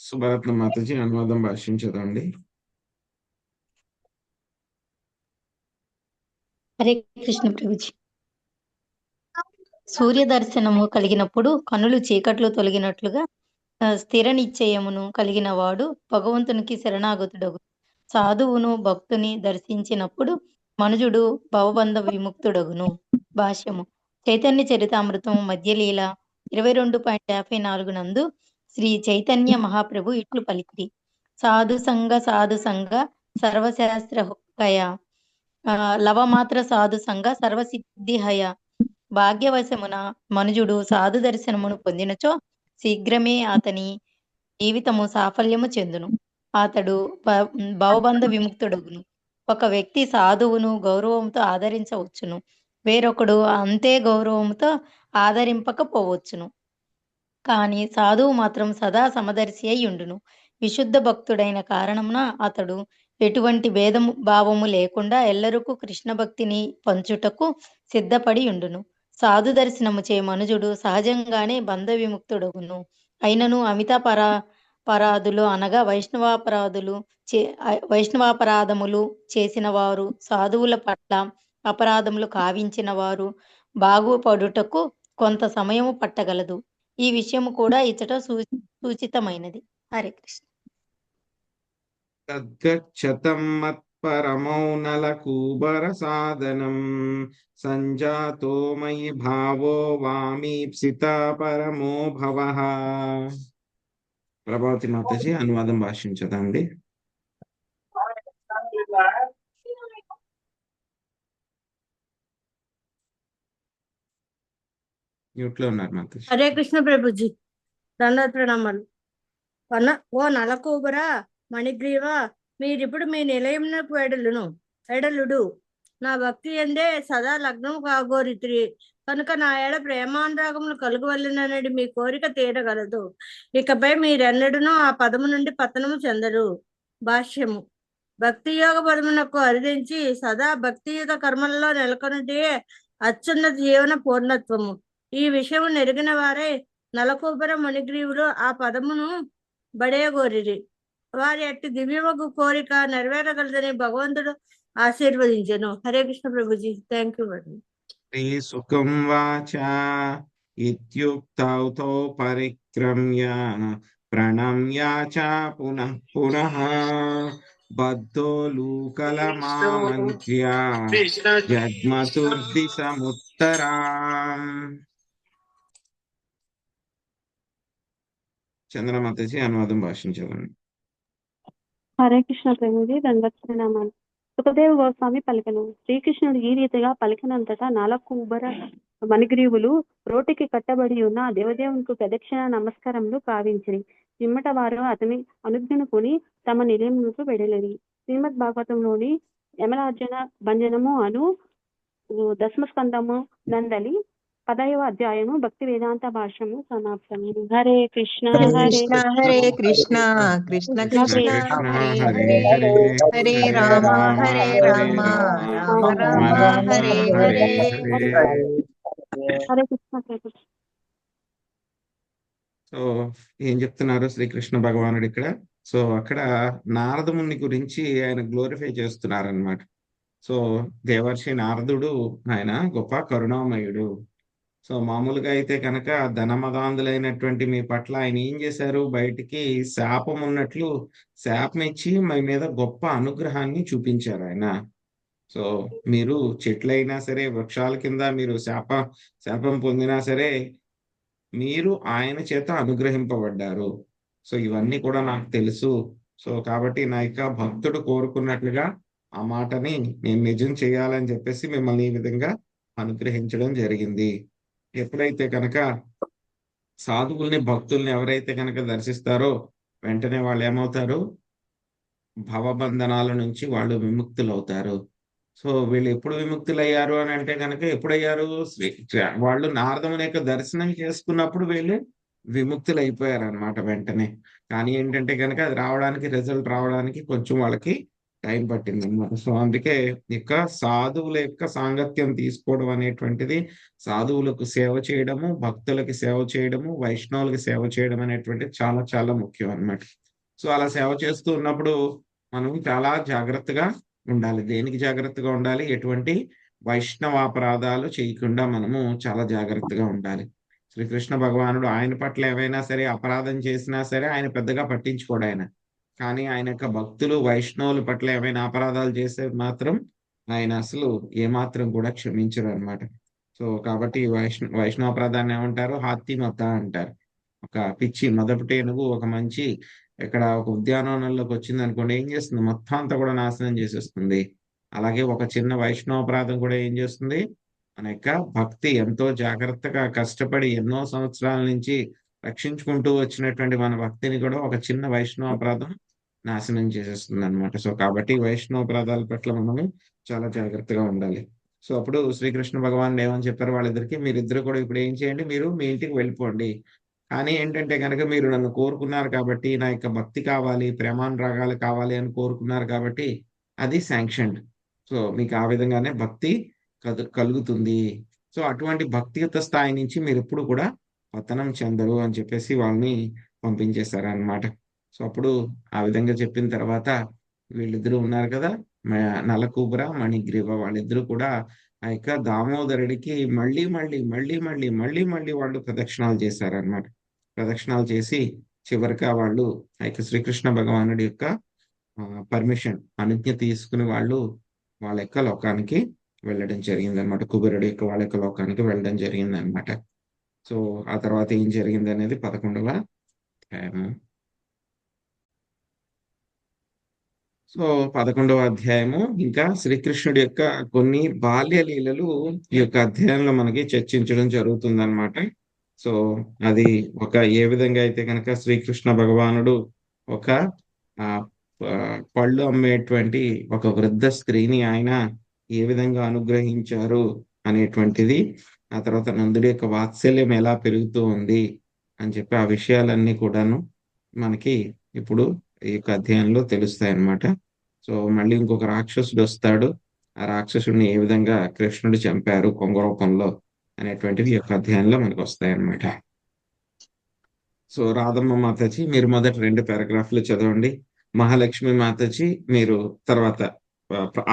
సుభరత్న మాతాజీ అనువాదం భాషించదండి. హరే కృష్ణ ప్రభుజీ. సూర్య దర్శనము కలిగినప్పుడు కనులు చీకట్లు తొలగినట్లుగా స్థిర నిశ్చయమును కలిగిన వాడు భగవంతునికి శరణాగతుడగు. సాధువును భక్తుని దర్శించినప్పుడు మనుజుడు భవబంధ విముక్తుడగును. భాష్యము. చైతన్య చరితామృతము మధ్యలీల 22.54 నందు శ్రీ చైతన్య మహాప్రభు ఇట్లు పలికిరి. సాధు సంగ సర్వశాస్త్రహయ లవమాత్ర సాధు సంగ సర్వసిద్ధిహయ. భాగ్యవశమున మనుజుడు సాధు దర్శనమును పొందినచో శీఘ్రమే అతని జీవితము సాఫల్యము చెందును. అతడు భవబంధ విముక్తుడగును. ఒక వ్యక్తి సాధువును గౌరవంతో ఆదరించవచ్చును, వేరొకడు అంతే గౌరవంతో ఆదరింపకపోవచ్చును. కానీ సాధువు మాత్రం సదా సమదర్శి అయి ఉండును. విశుద్ధ భక్తుడైన కారణమున అతడు ఎటువంటి భేదము భావము లేకుండా ఎల్లరకు కృష్ణ భక్తిని పంచుటకు సిద్ధపడి ఉండును. సాధు దర్శనము చే మనుజుడు సహజంగానే బంధ విముక్తుడగును. అయినను అమిత పరాధులు అనగా వైష్ణవాపరాధములు చేసిన వారు, సాధువుల పట్ల అపరాధములు కావించిన వారు బాగుపడుటకు కొంత సమయము పట్టగలదు. ఈ విషయము కూడా ఇచ్చట సూచితమైనది. హరే కృష్ణ. తద్గచ్చతం మత్పరమౌ నలకూబర సాధనం సంజాతో మయి భావో వామీప్సిత పరమో భవః. ప్రభావతి మాతాజీ అనువాదం భాషించదండి. మ్యూట్ లో ఉన్నారు మాతాజీ. హరే కృష్ణ ప్రభుజీ. దండోత్ ప్రణామాలు. ఓ నలకూబర మణిగ్రీవ, మీరిప్పుడు మీ నిలయమునకు వెడలుడు. నా భక్తి ఎందే సదా లగ్నం కాగోరితిరి కనుక నా ఏడ ప్రేమానురాగములు కలుగువలనని మీ కోరిక తీరగలదు. ఇకపై మీరెన్నడూనూ ఆ పదము నుండి పతనము చెందరు. భాష్యము. భక్తి యోగ పదమునకు అరిదించి సదా భక్తియుత కర్మలలో నెలకొనుటే అత్యున్నత జీవన పూర్ణత్వము. ఈ విషయము నెరిగిన వారే నలకూబర మణిగ్రీవులు ఆ పదమును బడేయగోరిరి. వారి అట్టి దివ్యమగు కోరిక నెరవేరగలదని భగవంతుడు ఆశీర్వదించెను. Hare Krishna Prabhuji. Thank you madam. Shri సుఖం వాచా ఇత్యుక్తౌ పరిక్రమ్య ప్రణమ్య చ పునః పునః బద్ధో లూకలమామంత్ర్య జగ్మతుర్దిశముత్తరాం. చంద్రమాతాజీ అనువాదం భాషించాలండి. హరే కృష్ణ ప్రభుజీ. దండోత్ ప్రణామాలు. సుఖదేవ గోస్వామి పలికను. శ్రీకృష్ణుడు ఈ రీతిగా పలికినంతటా నలకూబర మణిగ్రీవులు రోటికి కట్టబడి ఉన్న దేవదేవునికి ప్రదక్షిణ నమస్కారములు కావించిరి. పిమ్మట వారు అతని అనుజ్ఞను కొని తమ నిలయమునకు వెడలిరి. శ్రీమద్ భాగవతంలోని యమలార్జున భంజనము అను దశమ స్కందము నందలి 10వ అధ్యాయము భక్తి వేదాంత భాష్యము సమాప్తము. హరే కృష్ణ కృష్ణ హరే కృష్ణ కృష్ణ కృష్ణ హరే హరే హరే రామ హరే రామ రామ రామ హరే హరే. హరే కృష్ణ ప్రభు. సో ఏం చెప్తున్నారు శ్రీకృష్ణ భగవానుడు ఇక్కడ? సో అక్కడ నారదముని గురించి ఆయన గ్లోరిఫై చేస్తున్నారు అనమాట. సో దేవర్షి నారదుడు ఆయన గొప్ప కరుణామయుడు. సో మామూలుగా అయితే కనుక ధనమదాంధులైనటువంటి మీ పట్ల ఆయన ఏం చేశారు? బయటికి శాపం ఉన్నట్లు శాపం ఇచ్చి మీ మీద గొప్ప అనుగ్రహాన్ని చూపించారు ఆయన. సో మీరు చెట్లైనా సరే, వృక్షాల కింద మీరు శాపం పొందినా సరే, మీరు ఆయన చేత అనుగ్రహింపబడ్డారు. సో ఇవన్నీ కూడా నాకు తెలుసు. సో కాబట్టి నా యొక్క భక్తుడు కోరుకున్నట్లుగా ఆ మాటని నేను నిజం చేయాలని చెప్పేసి మిమ్మల్ని ఈ విధంగా అనుగ్రహించడం జరిగింది. ఎప్పుడైతే కనుక సాధువుల్ని, భక్తుల్ని ఎవరైతే కనుక దర్శిస్తారో వెంటనే వాళ్ళు ఏమవుతారు? భవబంధనాల నుంచి వాళ్ళు విముక్తులవుతారు. సో వీళ్ళు ఎప్పుడు విముక్తులయ్యారు అని అంటే కనుక ఎప్పుడయ్యారు? వాళ్ళు నారదముని యొక్క దర్శనం చేసుకున్నప్పుడు వీళ్ళు విముక్తులు అయిపోయారు అనమాట వెంటనే. కానీ ఏంటంటే కనుక అది రావడానికి, రిజల్ట్ రావడానికి కొంచెం వాళ్ళకి టైం పట్టింది అనమాట. సో అందుకే ఇక సాధువుల యొక్క సాంగత్యం తీసుకోవడం అనేటువంటిది, సాధువులకు సేవ చేయడము, భక్తులకి సేవ చేయడము, వైష్ణవులకి సేవ చేయడం అనేటువంటిది చాలా చాలా ముఖ్యం అన్నమాట. సో అలా సేవ చేస్తూ ఉన్నప్పుడు మనం చాలా జాగ్రత్తగా ఉండాలి. దేనికి జాగ్రత్తగా ఉండాలి? ఎటువంటి వైష్ణవాపరాధాలు చేయకుండా మనము చాలా జాగ్రత్తగా ఉండాలి. శ్రీకృష్ణ భగవానుడు ఆయన పట్ల ఏవైనా సరే అపరాధం చేసినా సరే ఆయన పెద్దగా పట్టించుకోడు ఆయన. కానీ ఆయన యొక్క భక్తులు, వైష్ణవుల పట్ల ఏమైనా అపరాధాలు చేస్తే మాత్రం ఆయన అసలు ఏమాత్రం కూడా క్షమించరు అనమాట. సో కాబట్టి వైష్ణవాపరాధాన్ని ఏమంటారు? హాతీమత అంటారు. ఒక పిచ్చి మొదటి ఏనుగు ఒక మంచి ఇక్కడ ఒక ఉద్యానవనంలోకి వచ్చింది అనుకోండి, ఏం చేస్తుంది? మొత్తం అంతా కూడా నాశనం చేసేస్తుంది. అలాగే ఒక చిన్న వైష్ణవాపరాధం కూడా ఏం చేస్తుంది? మన యొక్క భక్తి ఎంతో జాగ్రత్తగా కష్టపడి ఎన్నో సంవత్సరాల నుంచి రక్షించుకుంటూ వచ్చినటువంటి మన భక్తిని కూడా ఒక చిన్న వైష్ణవాపరాధం నాశనం చేసేస్తుంది అనమాట. సో కాబట్టి వైష్ణవాపరాధాల పట్ల మనము చాలా జాగ్రత్తగా ఉండాలి. సో అప్పుడు శ్రీకృష్ణ భగవానుడు ఏమని చెప్పారు వాళ్ళిద్దరికి? మీరిద్దరు కూడా ఇప్పుడు ఏం చేయండి? మీరు మీ ఇంటికి వెళ్ళిపోండి. కానీ ఏంటంటే కనుక మీరు నన్ను కోరుకున్నారు కాబట్టి, నా యొక్క భక్తి కావాలి, ప్రేమానురాగాలు కావాలి అని కోరుకున్నారు కాబట్టి అది శాంక్షన్డ్. సో మీకు ఆ విధంగానే భక్తి కలుగుతుంది. సో అటువంటి భక్తియుత స్థాయి నుంచి మీరు ఎప్పుడు కూడా పతనం చెందరు అని చెప్పేసి వాళ్ళని పంపించేశారనమాట. సో అప్పుడు ఆ విధంగా చెప్పిన తర్వాత వీళ్ళిద్దరూ ఉన్నారు కదా, నలకూబర, మణిగ్రీవ, వాళ్ళిద్దరూ కూడా ఆ యొక్క దామోదరుడికి మళ్ళీ వాళ్ళు ప్రదక్షిణాలు చేశారనమాట. ప్రదక్షిణాలు చేసి చివరిగా వాళ్ళు ఆ యొక్క శ్రీకృష్ణ భగవానుడి యొక్క పర్మిషన్, అనుజ్ఞ తీసుకుని వాళ్ళు వాళ్ళ యొక్క లోకానికి వెళ్ళడం జరిగింది అనమాట. కుబేరుడి యొక్క వాళ్ళ యొక్క లోకానికి వెళ్ళడం జరిగింది అనమాట. సో ఆ తర్వాత ఏం జరిగింది అనేది 11వ అధ్యాయము. సో 11వ అధ్యాయము ఇంకా శ్రీకృష్ణుడి యొక్క కొన్ని బాల్య లీలలు ఈ యొక్క అధ్యాయంలో మనకి చర్చించడం జరుగుతుంది అనమాట. సో అది ఒక ఏ విధంగా అయితే కనుక శ్రీకృష్ణ భగవానుడు ఒక పళ్ళు అమ్మేటువంటి ఒక వృద్ధ స్త్రీని ఆయన ఏ విధంగా అనుగ్రహించారు అనేటువంటిది, ఆ తర్వాత నందుడి యొక్క వాత్సల్యం ఎలా పెరుగుతూ ఉంది అని చెప్పి ఆ విషయాలన్నీ కూడాను మనకి ఇప్పుడు ఈ యొక్క అధ్యాయంలో తెలుస్తాయి అన్నమాట. సో మళ్ళీ ఇంకొక రాక్షసుడు వస్తాడు. ఆ రాక్షసుడిని ఏ విధంగా కృష్ణుడు చంపారు కొంగ రూపంలో అనేటువంటివి ఈ యొక్క అధ్యాయంలో మనకు వస్తాయి అన్నమాట. సో రాధమ్మ మాతాజీ మీరు మొదటి 2 పారాగ్రాఫ్లు చదవండి. మహాలక్ష్మి మాతాజీ మీరు తర్వాత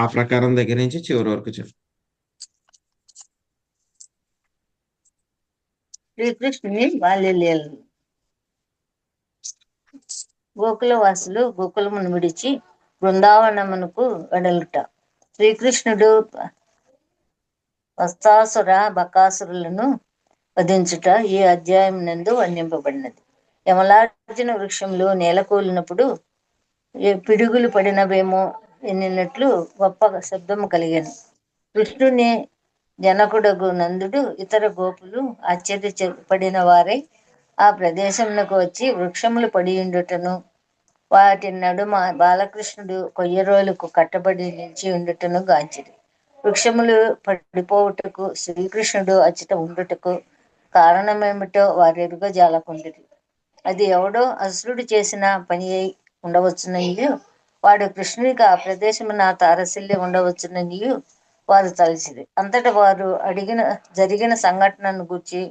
ఆ ప్రకారం దగ్గర నుంచి చివరి వరకు చెప్పండి. శ్రీకృష్ణుని బాల్యలీలలు. గోకులవాసులు గోకులమును విడిచి బృందావనమునకు వెడలుట. శ్రీకృష్ణుడు వస్తాసుర బకాసురులను వధించుట ఈ అధ్యాయం నందు వర్ణింపబడినది. యమలార్జున వృక్షంలో నేలకూలినప్పుడు పిడుగులు పడినవేమో ఎన్నినట్లు గొప్ప శబ్దము కలిగాను. కృష్ణుని జనకుడగు నందుడు ఇతర గోపులు ఆశ్చర్యపడిన వారై ఆ ప్రదేశమునకు వచ్చి వృక్షములు పడియుండుటను, వాటి నడుమ బాలకృష్ణుడు కొయ్యరోలకు కట్టబడి నిలిచి ఉండుటను గాంచిరి. వృక్షములు పడిపోవుటకు శ్రీకృష్ణుడు అచ్చట ఉండుటకు కారణమేమిటో వారు ఎరుగజాలకుండిరి. అది ఎవడో అసురుడు చేసిన పని అయి ఉండవచ్చుననియు, వాడు కృష్ణునికి ఆ ప్రదేశమున తారసిల్లి ఉండవచ్చుననియు వారు తలచిరి. అంతటా వారు జరిగిన సంఘటనను గూర్చి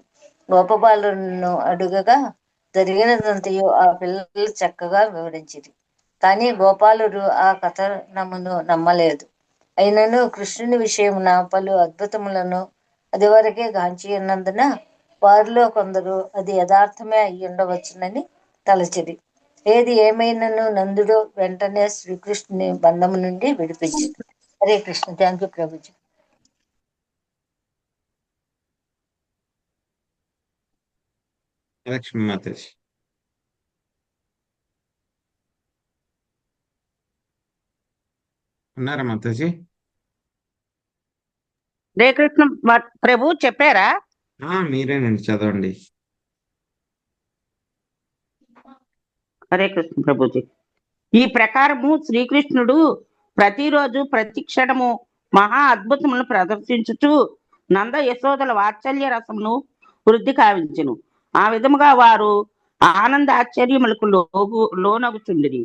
గోపబాలులను అడుగగా జరిగినదంతయు ఆ పిల్లలు చక్కగా వివరించిరి. కానీ గోపాలుడు ఆ కథనమును నమ్మలేదు. అయినను కృష్ణుని విషయమున పలు అద్భుతములను అది వరకే గాంచి ఉన్నందున వారిలో కొందరు అది యథార్థమే అయి ఉండవచ్చునని తలచిరి. ఏది ఏమైనను నందుడు వెంటనే శ్రీకృష్ణుని బంధము నుండి విడిపించింది. హరే కృష్ణ. Thank you Prabhuji. లక్ష్మీ మాతాజీ. ఉన్నారా మాతాజీ? హరే కృష్ణ ప్రభు చెప్పారా? మీరేనండి, చదవండి. హరే కృష్ణ ప్రభుజీ. ఈ ప్రకారము శ్రీకృష్ణుడు ప్రతిరోజు ప్రతి క్షణము మహా అద్భుతములను ప్రదర్శించుచు నంద యశోదల వాత్సల్య రసమును వృద్ధి కావించును. ఆ విధముగా వారు ఆనంద ఆశ్చర్యములకు లోనగుచుండిరి.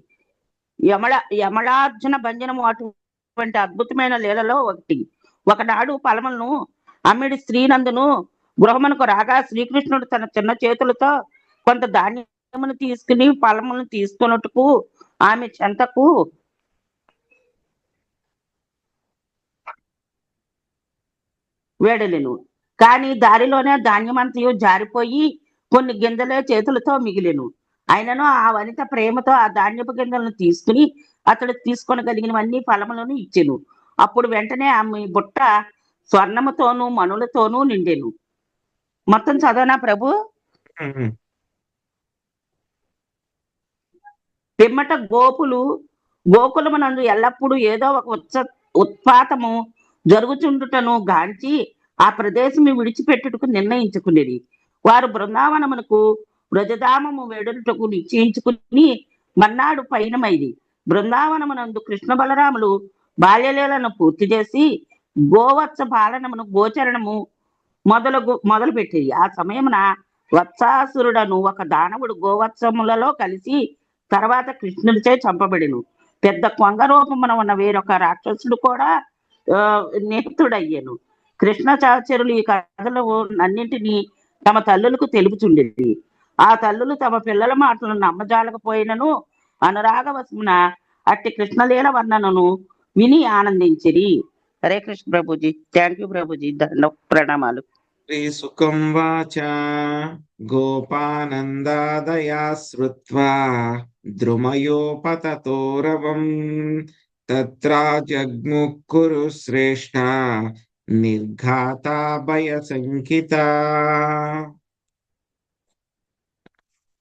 యమళార్జున భంజనము అటువంటి అద్భుతమైన లీలలో ఒకటి. ఒకనాడు ఫలములను అమ్మిడి శ్రీనందును గృహమునకు రాగా శ్రీకృష్ణుడు తన చిన్న చేతులతో కొంత ధాన్యమును తీసుకుని ఫలములను తీసుకున్నట్టుకు ఆమె చెంతకు వేడలేను. కానీ దారిలోనే ధాన్యమంతయు జారిపోయి కొన్ని గింజలే చేతులతో మిగిలేను. అయినను ఆ వనిత ప్రేమతో ఆ ధాన్యపు గింజలను తీసుకుని అతడు తీసుకొనగలిగినవన్నీ ఫలములను ఇచ్చెను. అప్పుడు వెంటనే ఆమె బుట్ట స్వర్ణముతోనూ మణులతోనూ నిండెను. మొత్తం చదవనా ప్రభు? పిమ్మట గోకులమునందు ఎల్లప్పుడూ ఏదో ఒక ఉత్పాతము జరుగుచుండుటను గాంచి ఆ ప్రదేశము విడిచిపెట్టుటకు నిర్ణయించుకునేది. వారు బృందావనమునకు బ్రజధామము వేడుటకు నిశ్చయించుకుని మన్నాడు పయనమైది. బృందావనమునందు కృష్ణ బలరాములు బాల్యలీలను పూర్తి చేసి గోవత్స పాలనమును గోచరణము మొదలు పెట్టేది. ఆ సమయమున వత్సాసురుడను ఒక దానవుడు గోవత్సములలో కలిసి తర్వాత కృష్ణుడిచే చంపబడిను. పెద్ద కొంగ రూపమున ఉన్న వేరొక రాక్షసుడు కూడా నిహతుడయ్యాను. కృష్ణ సహచరులు ఈ కథలు అన్నింటినీ తమ తల్లులకు తెలుపుచుండేది. ఆ తల్లులు తమ పిల్లల మాటలను నమ్మజాలకపోయినను అనురాగవశమున అట్టి కృష్ణలీల వర్ణనను విని ఆనందించిరి. హరే కృష్ణ ప్రభుజీ. Thank you Prabhuji. ప్రణామాలు. శ్రీ సుఖం వాచ గోపానందాదయా శ్రుత్వా ద్రుమయోపతతోరవం తత్రా జగ్ముక్కురు శ్రేష్ఠ నిర్ఘాతా భయశంకిత.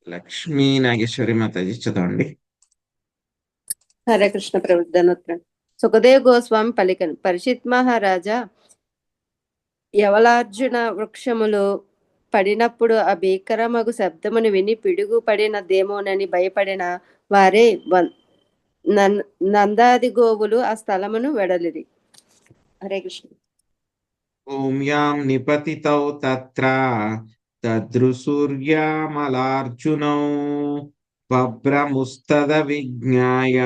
లక్ష్మీ నాగేశ్వరి మాతాజీ చదవండి. హరే కృష్ణ ప్రభు. ధనోత్రం. సుఖదేవ్ గోస్వామి పలికను. పరిషత్ మహారాజా, యవలార్జున వృక్షములు పడినప్పుడు ఆ భీకరమగు శబ్దమును విని పిడుగు పడినదేమోనని భయపడిన వారే నందాది గోవులు ఆ స్థలమును వెడలిరి. హరే కృష్ణ. ఓం యాం నిపతితౌ తత్ర తదృసూర్యామలార్జునౌ బభ్రముస్తద విజ్ఞాయ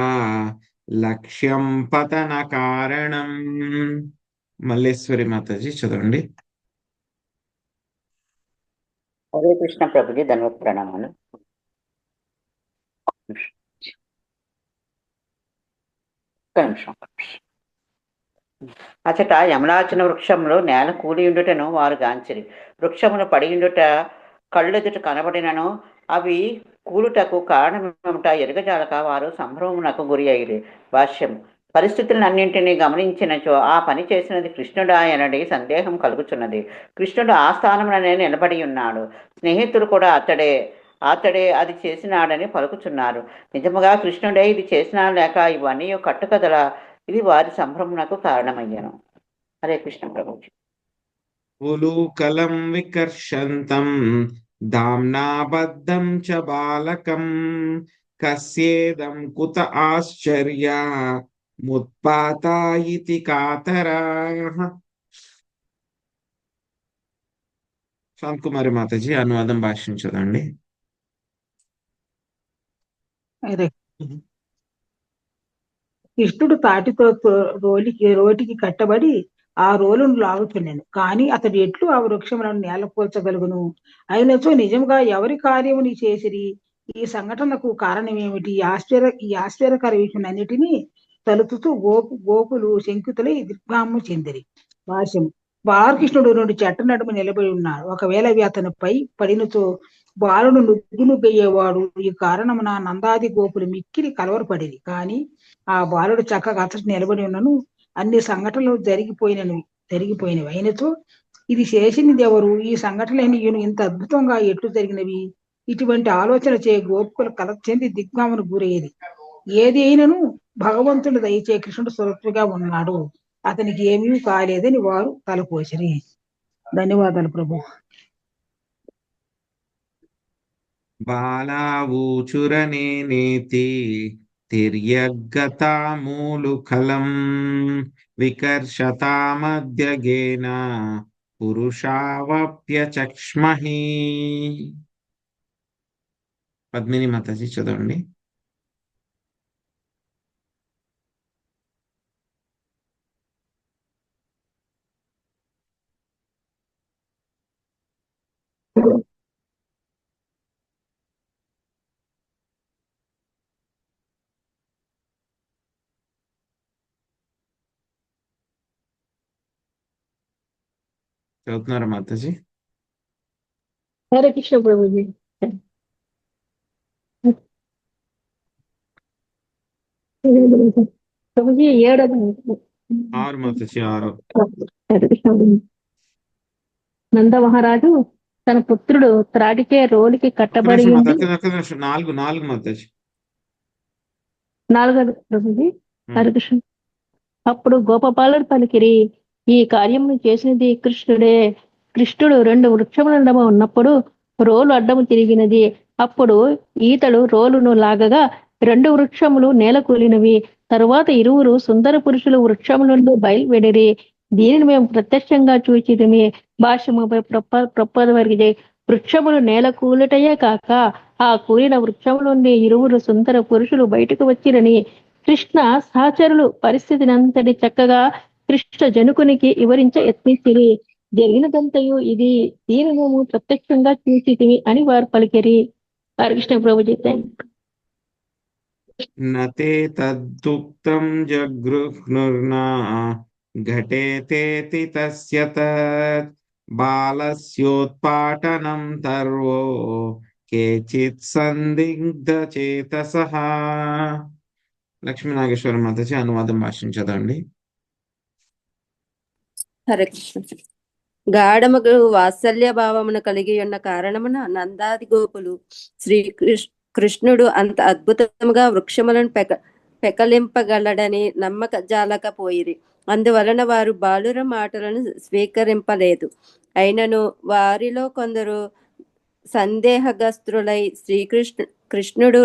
లక్ష్యం పతన కారణం. మల్లేశ్వరి మాతాజీ చదవండి. హరే కృష్ణ ప్రభుజీ. ధన్యవాద ప్రణామాలు. అచట యమలార్జున వృక్షములు నేల కూలియుండుటను వారు గాంచిరి. వృక్షములు పడియుండుట కళ్ళెదుట కనబడినను అవి కూలుటకు కారణమేమిట ఎరుగజాలక వారు సంభ్రమమునకు గురి అయ్యిరి. భాష్యం. పరిస్థితులన్నింటినీ గమనించినచో ఆ పని చేసినది కృష్ణుడాయనడి సందేహం కలుగుచున్నది. కృష్ణుడు ఆ స్థానముననే నిలబడి ఉన్నాడు. స్నేహితులు కూడా అతడే అది చేసినాడని పలుకుచున్నారు. నిజముగా కృష్ణుడే ఇది చేసినా లేక ఇవన్నీ కట్టుకథల, ఇది వారి సంభ్రమునకు కారణమయ్యాను. హరే కృష్ణ ప్రభుజీ. ఉలూకలం వికర్షంతం దామ్నాబద్ధం చ బాలకం కస్యేదం కుత ఆశ్చర్య ముత్పాతా ఇతి కాతరాః. శాంతకుమారి మాతాజీ అనువాదం భాషించదండి. అదే కృష్ణుడు తాటితో రోటికి కట్టబడి ఆ రోలును లాగుతున్నాను, కానీ అతడు ఎట్లు ఆ వృక్షములను నేలకూల్చగలుగును? అయినచో నిజంగా ఎవరి కార్యముని చేసిరి? ఈ సంఘటనకు కారణమేమిటి? ఈ ఆశ్చర్యకర విషయాన్నిటినీ తలుపుతూ గోపులు శంకితులై దిగ్భ్రామము చెందిరి. భాష్యం. బాలకృష్ణుడు 2 చెట్ల నడుమ నిలబడి ఉన్నాడు. ఒకవేళ అవి అతనిపై పడినచో బాలుడు నుగ్గునుగ్గయ్యేవాడు. ఈ కారణమున నందాది గోపులు మిక్కిలి కలవరపడిరి. కానీ ఆ బాలుడు చక్కగా అతడు నిలబడి ఉన్నను. అన్ని సంఘటనలు జరిగిపోయినవి. అయినచో ఇది చేసినది ఎవరు? ఈ సంఘటనలన్నీ ఇంత అద్భుతంగా ఎట్లు జరిగినవి? ఇటువంటి ఆలోచన చే గోపుకులు కలత చెంది దిగ్భ్రామను గురయ్యేది. ఏది అయినను భగవంతుడు దయచే కృష్ణుడు సురక్షితంగా ఉన్నాడు, అతనికి ఏమీ కాలేదని వారు తలపోసిరి. ధన్యవాదాలు ప్రభు. బాలావూచురనేనేతి తిర్యగ్గతామూలుఖలం వికర్షతామద్యగేన పురుషావప్యచక్ష్మహి. పద్మిని మాతాజీ చదవండి. చదువుతున్నారా మాతాజీ? హరే కృష్ణ ప్రభుజీ. ప్రభుజీ 7వ 6 మాతాజీ 6. హరే కృష్ణ ప్రభుజీ. నంద మహారాజు తన పుత్రుడు త్రాటిచే రోలికి కట్టబడి ఉండి 4 మాతాజీ. 4వ ప్రభుజీ. హరే కృష్ణ. అప్పుడు గోపబాలుడు పలికిరి, ఈ కార్యమును చేసినది కృష్ణుడే. కృష్ణుడు 2 వృక్షముల నడుమ ఉన్నప్పుడు రోలు అడ్డము తిరిగినది. అప్పుడు ఈతడు రోలును లాగగా 2 వృక్షములు నేల కూలినవి. తరువాత ఇరువురు సుందర పురుషులు వృక్షము నుండి బయలువెడిరి. దీనిని మేము ప్రత్యక్షంగా చూచితిమి. భాష్యముపై ప్రపద వరకు వృక్షములు నేల కూలుటయే కాక ఆ కూలిన వృక్షము నుండి ఇరువురు సుందర పురుషులు బయటకు వచ్చిరని కృష్ణ సహచరులు పరిస్థితినంతటి చక్కగా కృష్ణ జనుకునికి వివరించ యత్నించిరి. జరిగినదంతయు ఇది, దీని మేము ప్రత్యక్షంగా చూచితిమి అని వారు పలికిరి. హరికృష్ణ ప్రభుజీ. నతే తద్దుక్తం జగృహ్నుర్నా ఘటేతేతి తస్య తత్ బాలస్యోత్పాటనం తర్వో కేచిత్ సందిగ్ధచేతసః. లక్ష్మీనాగేశ్వర మాతాజీ అనువాదం భాషించదండి. హరే కృష్ణ. గాఢముగు వాత్సల్య భావమును కలిగి ఉన్న కారణమున నందాది గోపులు కృష్ణుడు అంత అద్భుతముగా వృక్షములను పెకలింపగలడని నమ్మక జాలకపోయిరి. అందువలన వారు బాలుర మాటలను స్వీకరింపలేదు. అయినను వారిలో కొందరు సందేహగ్రస్తులై కృష్ణుడు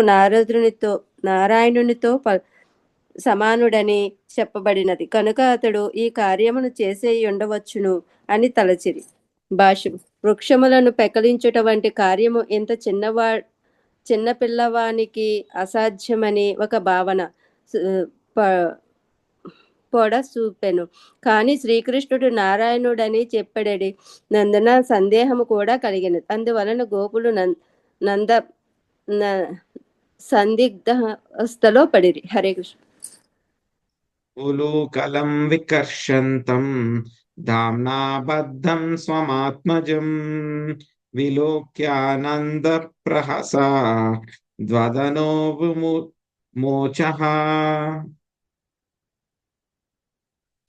నారాయణునితో సమానుడని చెప్పబడినది కనుక అతడు ఈ కార్యమును చేసే ఉండవచ్చును అని తలచిరి. భాష్యం. వృక్షములను పెకలించుట వంటి కార్యము ఇంత చిన్న పిల్లవానికి అసాధ్యమని ఒక భావన పొడసూపెను. కానీ శ్రీకృష్ణుడు నారాయణుడని చెప్పడడి నందున సందేహము కూడా కలిగినది. అందువలన గోపులు నంద సందిగ్ధస్థలో పడిరి. హరే కృష్ణ. ఉలూకలం వికర్షంతం దామ్నాబద్ధం స్వమాత్మజం విలోక్యానంద ప్రహసా ద్వదనో విమోచః.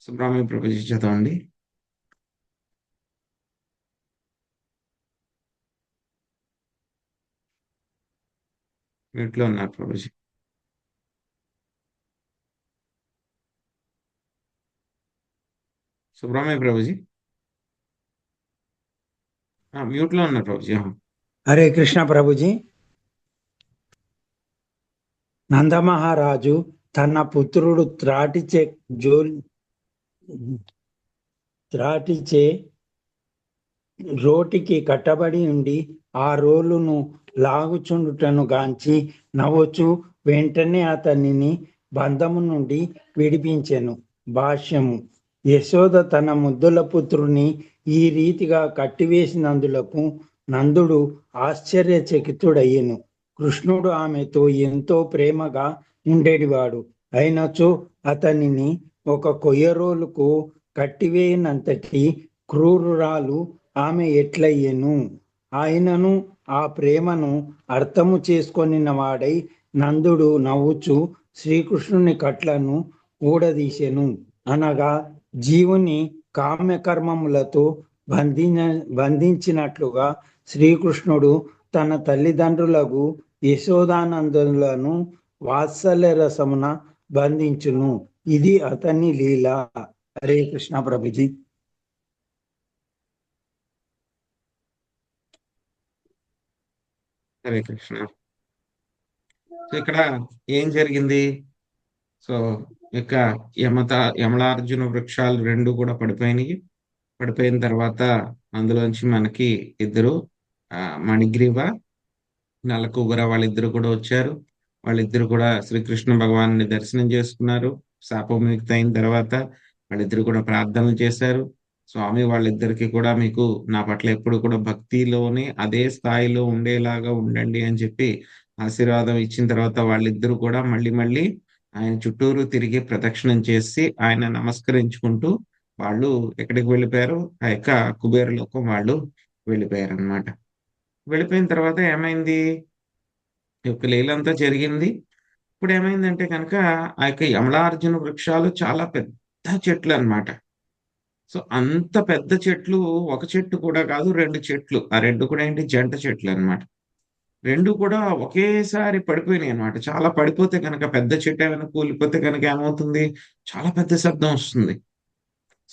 సుబ్రహ్మణ్య ప్రభుజీ చదవండి. మ్యూట్లో ఉన్నారు ప్రభుజీ. సుబ్రహ్మణ్య ప్రభుజీ మ్యూట్లో ఉన్నారు ప్రభుజీ. హరే కృష్ణ ప్రభుజీ. నందమహారాజు తన పుత్రుడు త్రాటిచే రోటికి కట్టబడి ఉండి ఆ రోలును లాగుచుండుటను గాంచి నవ్వుచు వెంటనే అతనిని బంధము నుండి విడిపించెను. భాష్యము. యశోద తన ముద్దుల పుత్రుని ఈ రీతిగా కట్టివేసినందులకు నందుడు ఆశ్చర్యచకితుడయ్యెను. కృష్ణుడు ఆమెతో ఎంతో ప్రేమగా ఉండేటివాడు. అయినచో అతనిని ఒక కొయ్యరోలుకు కట్టివేయనంతటి క్రూరురాలు ఆమె ఎట్లయ్యెను? ఆయనను ఆ ప్రేమను అర్థము చేసుకొనిన వాడై నందుడు నవ్వుచు శ్రీకృష్ణుని కట్లను ఊడదీసెను. అనగా జీవుని కామ్యకర్మములతో బంధించినట్లుగా శ్రీకృష్ణుడు తన తల్లిదండ్రులకు యశోదానందులను వాత్సల్య రసమున బంధించును. ఇది అతని లీల. హరే కృష్ణ ప్రభుజీ. హరే కృష్ణ. సో ఇక్కడ ఏం జరిగింది? సో ఇక యమలార్జున వృక్షాలు రెండు కూడా పడిపోయినాయి. పడిపోయిన తర్వాత అందులోంచి మనకి ఇద్దరు మణిగ్రీవ, నలకూబర వాళ్ళిద్దరు కూడా వచ్చారు. వాళ్ళిద్దరు కూడా శ్రీకృష్ణ భగవాన్ని దర్శనం చేసుకున్నారు. శాపముక్తి అయిన తర్వాత వాళ్ళిద్దరు కూడా ప్రార్థనలు చేశారు. స్వామి వాళ్ళిద్దరికి కూడా మీకు నా పట్ల ఎప్పుడు కూడా భక్తిలోనే అదే స్థాయిలో ఉండేలాగా ఉండండి అని చెప్పి ఆశీర్వాదం ఇచ్చిన తర్వాత వాళ్ళిద్దరూ కూడా మళ్ళీ ఆయన చుట్టూరు తిరిగి ప్రదక్షిణం చేసి ఆయన నమస్కరించుకుంటూ వాళ్ళు ఎక్కడికి వెళ్ళిపోయారు? ఆ యొక్క కుబేర లోకం వాళ్ళు వెళ్ళిపోయారు అనమాట. వెళ్ళిపోయిన తర్వాత ఏమైంది? ఈ యొక్క లీలంతా జరిగింది. ఇప్పుడు ఏమైందంటే కనుక ఆ యొక్క యమలార్జున వృక్షాలు చాలా పెద్ద చెట్లు అన్నమాట. సో అంత పెద్ద చెట్లు, ఒక చెట్టు కూడా కాదు, రెండు చెట్లు. ఆ రెండు కూడా ఏంటి? జంట చెట్లు అన్నమాట. రెండు కూడా ఒకేసారి పడిపోయినాయి అన్నమాట. చాలా పడిపోతే కనుక, పెద్ద చెట్టు ఏమైనా కూలిపోతే కనుక ఏమవుతుంది? చాలా పెద్ద శబ్దం వస్తుంది.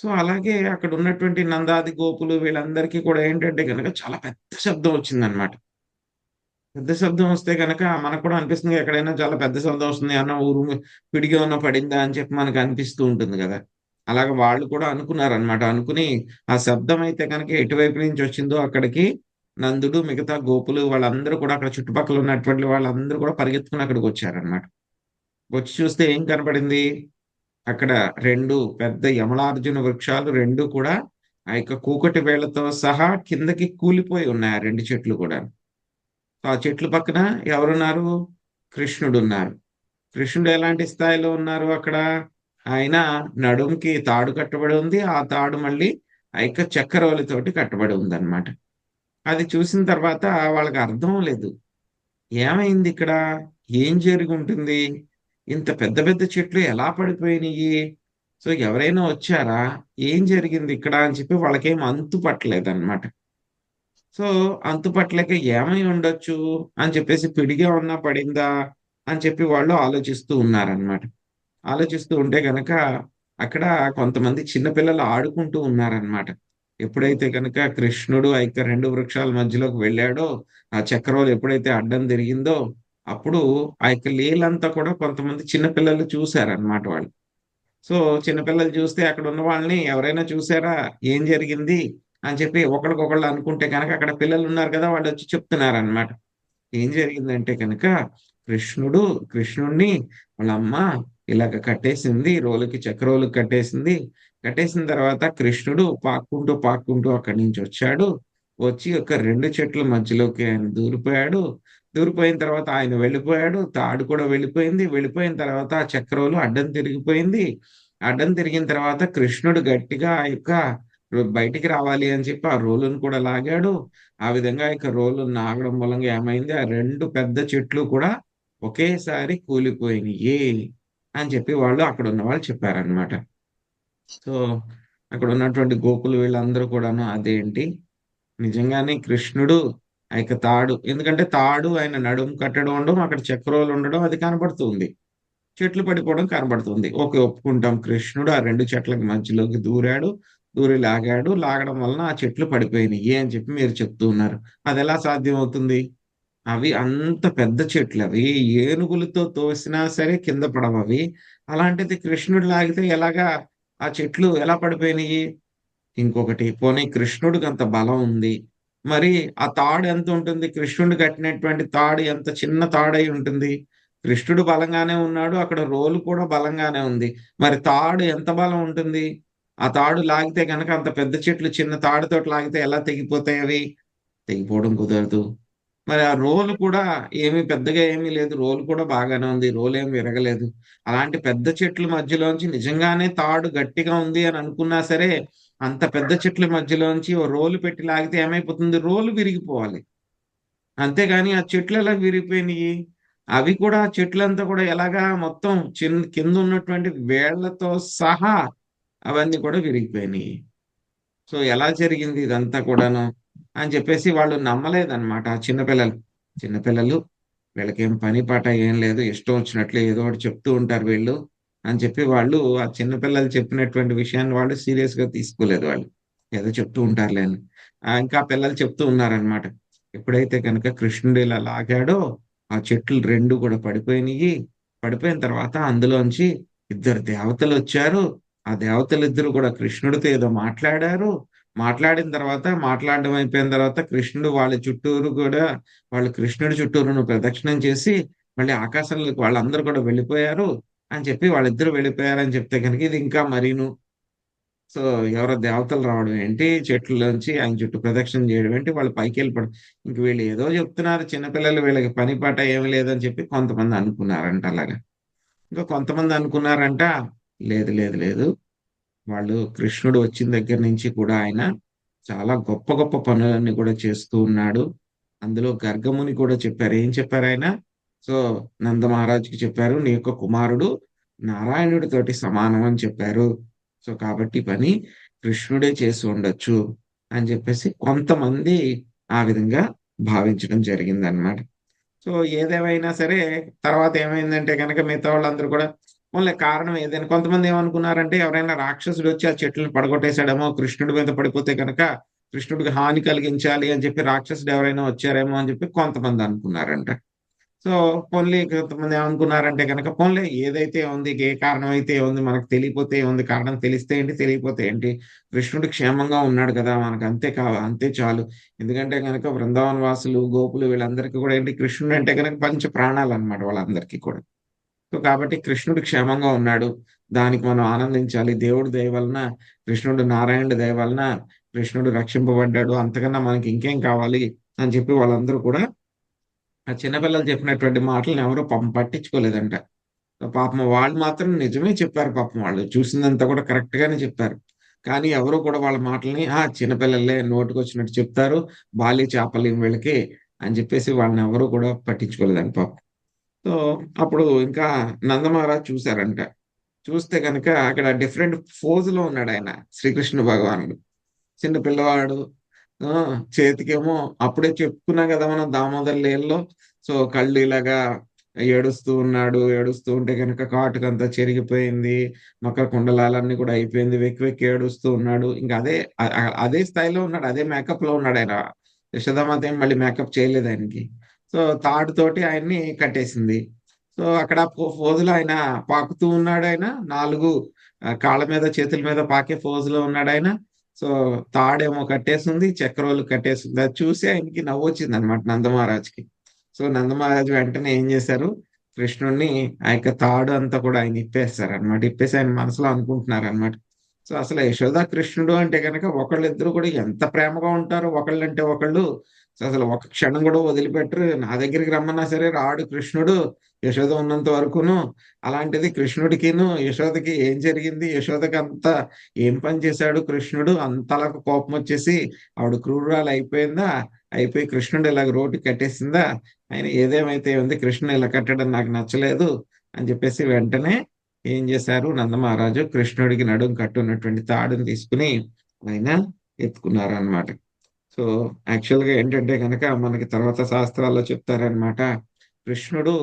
సో అలాగే అక్కడ ఉన్నటువంటి నందాది గోపులు వీళ్ళందరికీ కూడా ఏంటంటే కనుక చాలా పెద్ద శబ్దం వచ్చిందనమాట. పెద్ద శబ్దం వస్తే కనుక మనకు కూడా అనిపిస్తుంది, ఎక్కడైనా చాలా పెద్ద శబ్దం వస్తుంది, అన్న ఊరు పిడిగి ఉన్న పడిందా అని చెప్పి మనకు అనిపిస్తూ ఉంటుంది కదా. అలాగే వాళ్ళు కూడా అనుకున్నారనమాట. అనుకుని ఆ శబ్దం అయితే కనుక ఎటువైపు నుంచి వచ్చిందో అక్కడికి నందుడు, మిగతా గోపులు వాళ్ళందరూ కూడా, అక్కడ చుట్టుపక్కల ఉన్నటువంటి వాళ్ళందరూ కూడా పరిగెత్తుకుని అక్కడికి వచ్చారనమాట. వచ్చి చూస్తే ఏం కనపడింది? అక్కడ రెండు పెద్ద యమలార్జున వృక్షాలు రెండు కూడా ఆ యొక్క కూకటి వేళ్లతో సహా కిందకి కూలిపోయి ఉన్నాయి ఆ రెండు చెట్లు కూడా. ఆ చెట్లు పక్కన ఎవరున్నారు? కృష్ణుడు ఉన్నారు. కృష్ణుడు ఎలాంటి స్థాయిలో ఉన్నారు అక్కడ? ఆయన నడుంకి తాడు కట్టబడి ఉంది. ఆ తాడు మళ్ళీ ఆ యొక్క చక్రవలితోటి కట్టబడి ఉంది అనమాట. అది చూసిన తర్వాత వాళ్ళకి అర్థం లేదు, ఏమైంది ఇక్కడ, ఏం జరిగి ఉంటుంది, ఇంత పెద్ద పెద్ద చెట్లు ఎలా పడిపోయినాయి, సో ఎవరైనా వచ్చారా, ఏం జరిగింది ఇక్కడ అని చెప్పి వాళ్ళకేం అంతు పట్టలేదు అనమాట. సో అంతు పట్టలేక ఏమై ఉండొచ్చు అని చెప్పేసి పిడిగా ఉన్నా పడిందా అని చెప్పి వాళ్ళు ఆలోచిస్తూ ఉన్నారనమాట. ఆలోచిస్తూ ఉంటే కనుక అక్కడ కొంతమంది చిన్నపిల్లలు ఆడుకుంటూ ఉన్నారనమాట. ఎప్పుడైతే కనుక కృష్ణుడు ఆ యొక్క రెండు వృక్షాల మధ్యలోకి వెళ్ళాడో, ఆ చక్రవాలు ఎప్పుడైతే అడ్డం తిరిగిందో, అప్పుడు ఆ యొక్క లీలంతా కూడా కొంతమంది చిన్నపిల్లలు చూశారనమాట వాళ్ళు. సో చిన్నపిల్లలు చూస్తే అక్కడ ఉన్న వాళ్ళని ఎవరైనా చూసారా, ఏం జరిగింది అని చెప్పి ఒకళ్ళకొకళ్ళు అనుకుంటే కనుక అక్కడ పిల్లలు ఉన్నారు కదా, వాళ్ళు వచ్చి చెప్తున్నారనమాట. ఏం జరిగిందంటే కనుక కృష్ణుడిని వాళ్ళ అమ్మ ఇలాగ కట్టేసింది, రోలుకి చక్రోలుకి కట్టేసింది. కట్టేసిన తర్వాత కృష్ణుడు పాక్కుంటూ అక్కడి నుంచి వచ్చాడు. వచ్చి ఒక రెండు చెట్ల మధ్యలోకి ఆయన దూరిపోయాడు. దూరిపోయిన తర్వాత ఆయన వెళ్ళిపోయాడు. తాడు కూడా వెళ్ళిపోయింది. వెళ్ళిపోయిన తర్వాత ఆ చక్రోలు అడ్డం తిరిగిపోయింది. అడ్డం తిరిగిన తర్వాత కృష్ణుడు గట్టిగా ఆ యొక్క బయటికి రావాలి అని చెప్పి ఆ రోలును కూడా లాగాడు. ఆ విధంగా ఇక రోలు నాగడం మూలంగా ఏమైంది, ఆ రెండు పెద్ద చెట్లు కూడా ఒకేసారి కూలిపోయినాయి అని చెప్పి వాళ్ళు అక్కడ ఉన్న వాళ్ళు చెప్పారనమాట. సో అక్కడ ఉన్నటువంటి గోకులు వీళ్ళందరూ కూడాను అదేంటి, నిజంగానే కృష్ణుడు ఆ యొక్క తాడు, ఎందుకంటే తాడు ఆయన నడుము కట్టడం ఉండడం, అక్కడ చక్రోలు ఉండడం అది కనబడుతుంది, చెట్లు పడిపోవడం కనబడుతుంది. ఓకే, ఒప్పుకుంటాం, కృష్ణుడు ఆ రెండు చెట్లకి మధ్యలోకి దూరి లాగడం వలన ఆ చెట్లు పడిపోయినాయి అని చెప్పి మీరు చెప్తూ ఉన్నారు. అది ఎలా సాధ్యం అవుతుంది? అవి అంత పెద్ద చెట్లు, అవి ఏనుగులతో తోసినా సరే కింద పడవు అవి. అలాంటిది కృష్ణుడు లాగితే ఎలాగా ఆ చెట్లు ఎలా పడిపోయినాయి? ఇంకొకటి, పోనీ కృష్ణుడికి అంత బలం ఉంది, మరి ఆ తాడు ఎంత ఉంటుంది? కృష్ణుడు కట్టినటువంటి తాడు ఎంత చిన్న తాడై ఉంటుంది? కృష్ణుడు బలంగానే ఉన్నాడు, అక్కడ రోలు కూడా బలంగానే ఉంది, మరి తాడు ఎంత బలం ఉంటుంది? ఆ తాడు లాగితే కనుక అంత పెద్ద చెట్లు చిన్న తాడుతోటి లాగితే ఎలా తెగిపోతాయి అవి? తెగిపోవడం కుదరదు. మరి ఆ రోలు కూడా ఏమీ పెద్దగా ఏమీ లేదు, రోలు కూడా బాగానే ఉంది, రోలు ఏమి విరగలేదు. అలాంటి పెద్ద చెట్ల మధ్యలోంచి నిజంగానే తాడు గట్టిగా ఉంది అని అనుకున్నా సరే, అంత పెద్ద చెట్ల మధ్యలోంచి ఓ రోలు పెట్టి లాగితే ఏమైపోతుంది? రోలు విరిగిపోవాలి. అంతేగాని ఆ చెట్లు ఎలా విరిగిపోయినాయి? అవి కూడా ఆ చెట్లంతా కూడా ఎలాగా మొత్తం కింద ఉన్నటువంటి వేళ్లతో సహా అవన్నీ కూడా విరిగిపోయినాయి. సో ఎలా జరిగింది ఇదంతా కూడాను అని చెప్పేసి వాళ్ళు నమ్మలేదన్నమాట ఆ చిన్నపిల్లలు. చిన్నపిల్లలు, వీళ్ళకేం పని పాట ఏం లేదు, ఇష్టం వచ్చినట్లు ఏదో ఒకటి చెప్తూ ఉంటారు వీళ్ళు అని చెప్పి వాళ్ళు ఆ చిన్నపిల్లలు చెప్పినటువంటి విషయాన్ని వాళ్ళు సీరియస్ గా తీసుకోలేదు. వాళ్ళు ఏదో చెప్తూ ఉంటారులే అని. ఇంకా పిల్లలు చెప్తూ ఉన్నారనమాట. ఎప్పుడైతే కనుక కృష్ణుడు ఇలా లాగాడో ఆ చెట్లు రెండు కూడా పడిపోయినాయి. పడిపోయిన తర్వాత అందులోంచి ఇద్దరు దేవతలు వచ్చారు. ఆ దేవతలు ఇద్దరు కూడా కృష్ణుడితో ఏదో మాట్లాడారు. మాట్లాడిన తర్వాత, మాట్లాడడం అయిపోయిన తర్వాత కృష్ణుడు వాళ్ళ చుట్టూరు కూడా, వాళ్ళు కృష్ణుడి చుట్టూరును ప్రదక్షిణం చేసి మళ్ళీ ఆకాశంలోకి వాళ్ళందరూ కూడా వెళ్ళిపోయారు అని చెప్పి, వాళ్ళిద్దరూ వెళ్ళిపోయారని చెప్తే కనుక ఇది ఇంకా మరీను. సో ఎవరో దేవతలు రావడం ఏంటి, చెట్లలోంచి ఆయన చుట్టూ ప్రదక్షిణ చేయడం ఏంటి, వాళ్ళు పైకి వెళ్ళిపోవడం, ఇంక వీళ్ళు ఏదో చెప్తున్నారు చిన్నపిల్లలు, వీళ్ళకి పని పాట ఏమి లేదని చెప్పి కొంతమంది అనుకున్నారంట అలాగా. ఇంకా కొంతమంది అనుకున్నారంట, లేదు లేదు లేదు, వాళ్ళు కృష్ణుడు వచ్చిన దగ్గర నుంచి కూడా ఆయన చాలా గొప్ప గొప్ప పనులన్నీ కూడా చేస్తూ ఉన్నాడు. అందులో గర్గముని కూడా చెప్పారు. ఏం చెప్పారు ఆయన? సో నంద మహారాజుకి చెప్పారు, నీ యొక్క కుమారుడు నారాయణుడితోటి సమానం అని చెప్పారు. సో కాబట్టి పని కృష్ణుడే చేసి ఉండొచ్చు అని చెప్పేసి కొంతమంది ఆ విధంగా భావించడం జరిగిందన్నమాట. సో ఏదేమైనా సరే తర్వాత ఏమైందంటే కనుక మిగతా వాళ్ళందరూ కూడా ఓన్లీ కారణం ఏదైనా, కొంతమంది ఏమనుకున్నారంటే ఎవరైనా రాక్షసుడు వచ్చి ఆ చెట్లను పడగొట్టేశాడేమో, కృష్ణుడి మీద పడిపోతే కనుక కృష్ణుడికి హాని కలిగించాలి అని చెప్పి రాక్షసుడు ఎవరైనా వచ్చారేమో అని చెప్పి కొంతమంది అనుకున్నారంట. సో పోన్లీ కొంతమంది ఏమనుకున్నారంటే కనుక పోన్లే ఏదైతే ఉంది, ఏ కారణం అయితే ఉంది, మనకు తెలియపోతే ఉంది, కారణం తెలిస్తే ఏంటి తెలియపోతే ఏంటి, కృష్ణుడు క్షేమంగా ఉన్నాడు కదా, మనకు అంతే చాలు. ఎందుకంటే కనుక బృందావన వాసులు, గోపులు వీళ్ళందరికీ కూడా ఏంటి, కృష్ణుడు అంటే కనుక పంచ ప్రాణాలు అన్నమాట వాళ్ళందరికీ కూడా. సో కాబట్టి కృష్ణుడు క్షేమంగా ఉన్నాడు, దానికి మనం ఆనందించాలి. దేవుడి దయ వలన, కృష్ణుడు నారాయణుడి దయ వలన కృష్ణుడు రక్షింపబడ్డాడు, అంతకన్నా మనకి ఇంకేం కావాలి అని చెప్పి వాళ్ళందరూ కూడా ఆ చిన్నపిల్లలు చెప్పినటువంటి మాటలను ఎవరో పాపం పట్టించుకోలేదంట. పాపం వాళ్ళు మాత్రం నిజమే చెప్పారు, పాపం వాళ్ళు చూసిందంతా కూడా కరెక్ట్ గానే చెప్పారు. కానీ ఎవరు కూడా వాళ్ళ మాటల్ని చిన్నపిల్లలే నోటికి వచ్చినట్టు చెప్తారు, బాల్య చేపలేం వీళ్ళకి అని చెప్పేసి వాళ్ళని ఎవరు కూడా పట్టించుకోలేదంట పాపం. సో అప్పుడు ఇంకా నందమహారాజ్ చూశారంట. చూస్తే కనుక అక్కడ డిఫరెంట్ ఫోజులో ఉన్నాడు ఆయన, శ్రీకృష్ణ భగవానుడు. చిన్న పిల్లవాడు, చేతికేమో అప్పుడే చెప్పుకున్నా కదా మనం దామోదర్ లీలలో. సో కళ్ళు ఇలాగా ఏడుస్తూ ఉన్నాడు, ఏడుస్తూ ఉంటే కనుక కాటుకంతా చెరిగిపోయింది, మకర కుండలాలన్నీ కూడా అయిపోయింది, వెక్కి వెక్కి ఏడుస్తూ ఉన్నాడు. ఇంకా అదే స్థాయిలో ఉన్నాడు, అదే మేకప్ లో ఉన్నాడు ఆయన. యశోదామాత ఏం మళ్ళీ మేకప్ చేయలేదు ఆయనకి. సో తాడుతోటి ఆయన్ని కట్టేసింది. సో అక్కడ ఫోజులో ఆయన పాకుతూ ఉన్నాడు. ఆయన 4 కాళ్ళ మీద చేతుల మీద పాకే ఫోజులో ఉన్నాడు ఆయన. సో తాడేమో కట్టేసింది, చక్రోలు కట్టేసింది. అది చూసి ఆయనకి నవ్వు వచ్చింది అనమాట నందమహారాజ్కి. సో నందమహారాజు వెంటనే ఏం చేశారు, కృష్ణుడిని ఆ యొక్క తాడు అంతా కూడా ఆయన ఇప్పేస్తారు అనమాట. ఇప్పేసి ఆయన మనసులో అనుకుంటున్నారు అనమాట. సో అసలు యశోద కృష్ణుడు అంటే కనుక ఒకళ్ళిద్దరు కూడా ఎంత ప్రేమగా ఉంటారు ఒకళ్ళంటే ఒకళ్ళు. సో అసలు ఒక క్షణం కూడా వదిలిపెట్టరు. నా దగ్గరికి రమ్మన్నా సరే రాడు కృష్ణుడు, యశోద ఉన్నంత వరకును. అలాంటిది కృష్ణుడికిను యశోదకి ఏం జరిగింది, యశోదకి అంతా ఏం పని చేశాడు కృష్ణుడు, అంతలా కోపం వచ్చేసి ఆవిడ క్రూరాలు అయిపోయిందా, అయిపోయి కృష్ణుడు ఇలాగ రోడ్డు కట్టేసిందా, ఆయన ఏదేమైతే ఉంది కృష్ణుడు ఇలా కట్టడం నాకు నచ్చలేదు అని చెప్పేసి వెంటనే ఏం చేశారు, నందమహారాజు కృష్ణుడికి నడుం కట్టున్నటువంటి తాడుని తీసుకుని ఆయన ఎత్తుకున్నారు అనమాట. సో యాక్చువల్ గా ఏంటంటే కనుక మనకి తర్వాత శాస్త్రాల్లో చెప్తారనమాట, కృష్ణుడు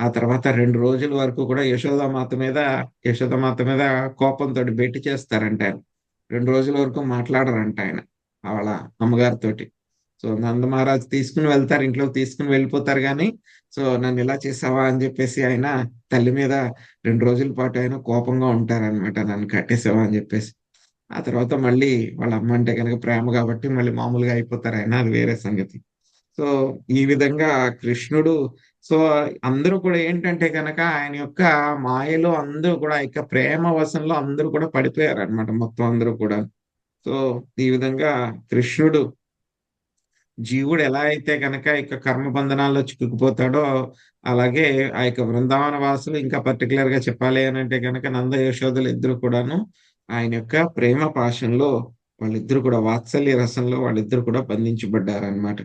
ఆ తర్వాత 2 రోజుల వరకు కూడా యశోదామాత మీద కోపంతో బెట్టి చేస్తారంట ఆయన. 2 రోజుల వరకు మాట్లాడరంట ఆయన వాళ్ళ అమ్మగారితోటి. సో నంద మహారాజ్ తీసుకుని వెళ్తారు, ఇంట్లోకి తీసుకుని వెళ్ళిపోతారు. కానీ సో నన్ను ఇలా చేసావా అని చెప్పేసి ఆయన తల్లి మీద 2 రోజుల పాటు ఆయన కోపంగా ఉంటారన్నమాట, నన్ను కట్టేసావా అని చెప్పేసి. ఆ తర్వాత మళ్ళీ వాళ్ళ అమ్మ అంటే కనుక ప్రేమ కాబట్టి మళ్ళీ మామూలుగా అయిపోతారు ఆయన, అది వేరే సంగతి. సో ఈ విధంగా కృష్ణుడు, సో అందరూ కూడా ఏంటంటే కనుక ఆయన యొక్క మాయలో అందరూ కూడా ఆ యొక్క ప్రేమ వశంలో అందరూ కూడా పడిపోయారు అనమాట, మొత్తం అందరూ కూడా. సో ఈ విధంగా కృష్ణుడు, జీవుడు ఎలా అయితే కనుక ఇక కర్మ బంధనాల్లో చిక్కుకుపోతాడో, అలాగే ఆ యొక్క బృందావన వాసులు, ఇంకా పర్టికులర్ గా చెప్పాలి అని అంటే కనుక నంద యశోదలు ఇద్దరు కూడాను ఆయన యొక్క ప్రేమ పాశంలో వాళ్ళిద్దరు కూడా, వాత్సల్య రసంలో వాళ్ళిద్దరు కూడా బంధించబడ్డారనమాట.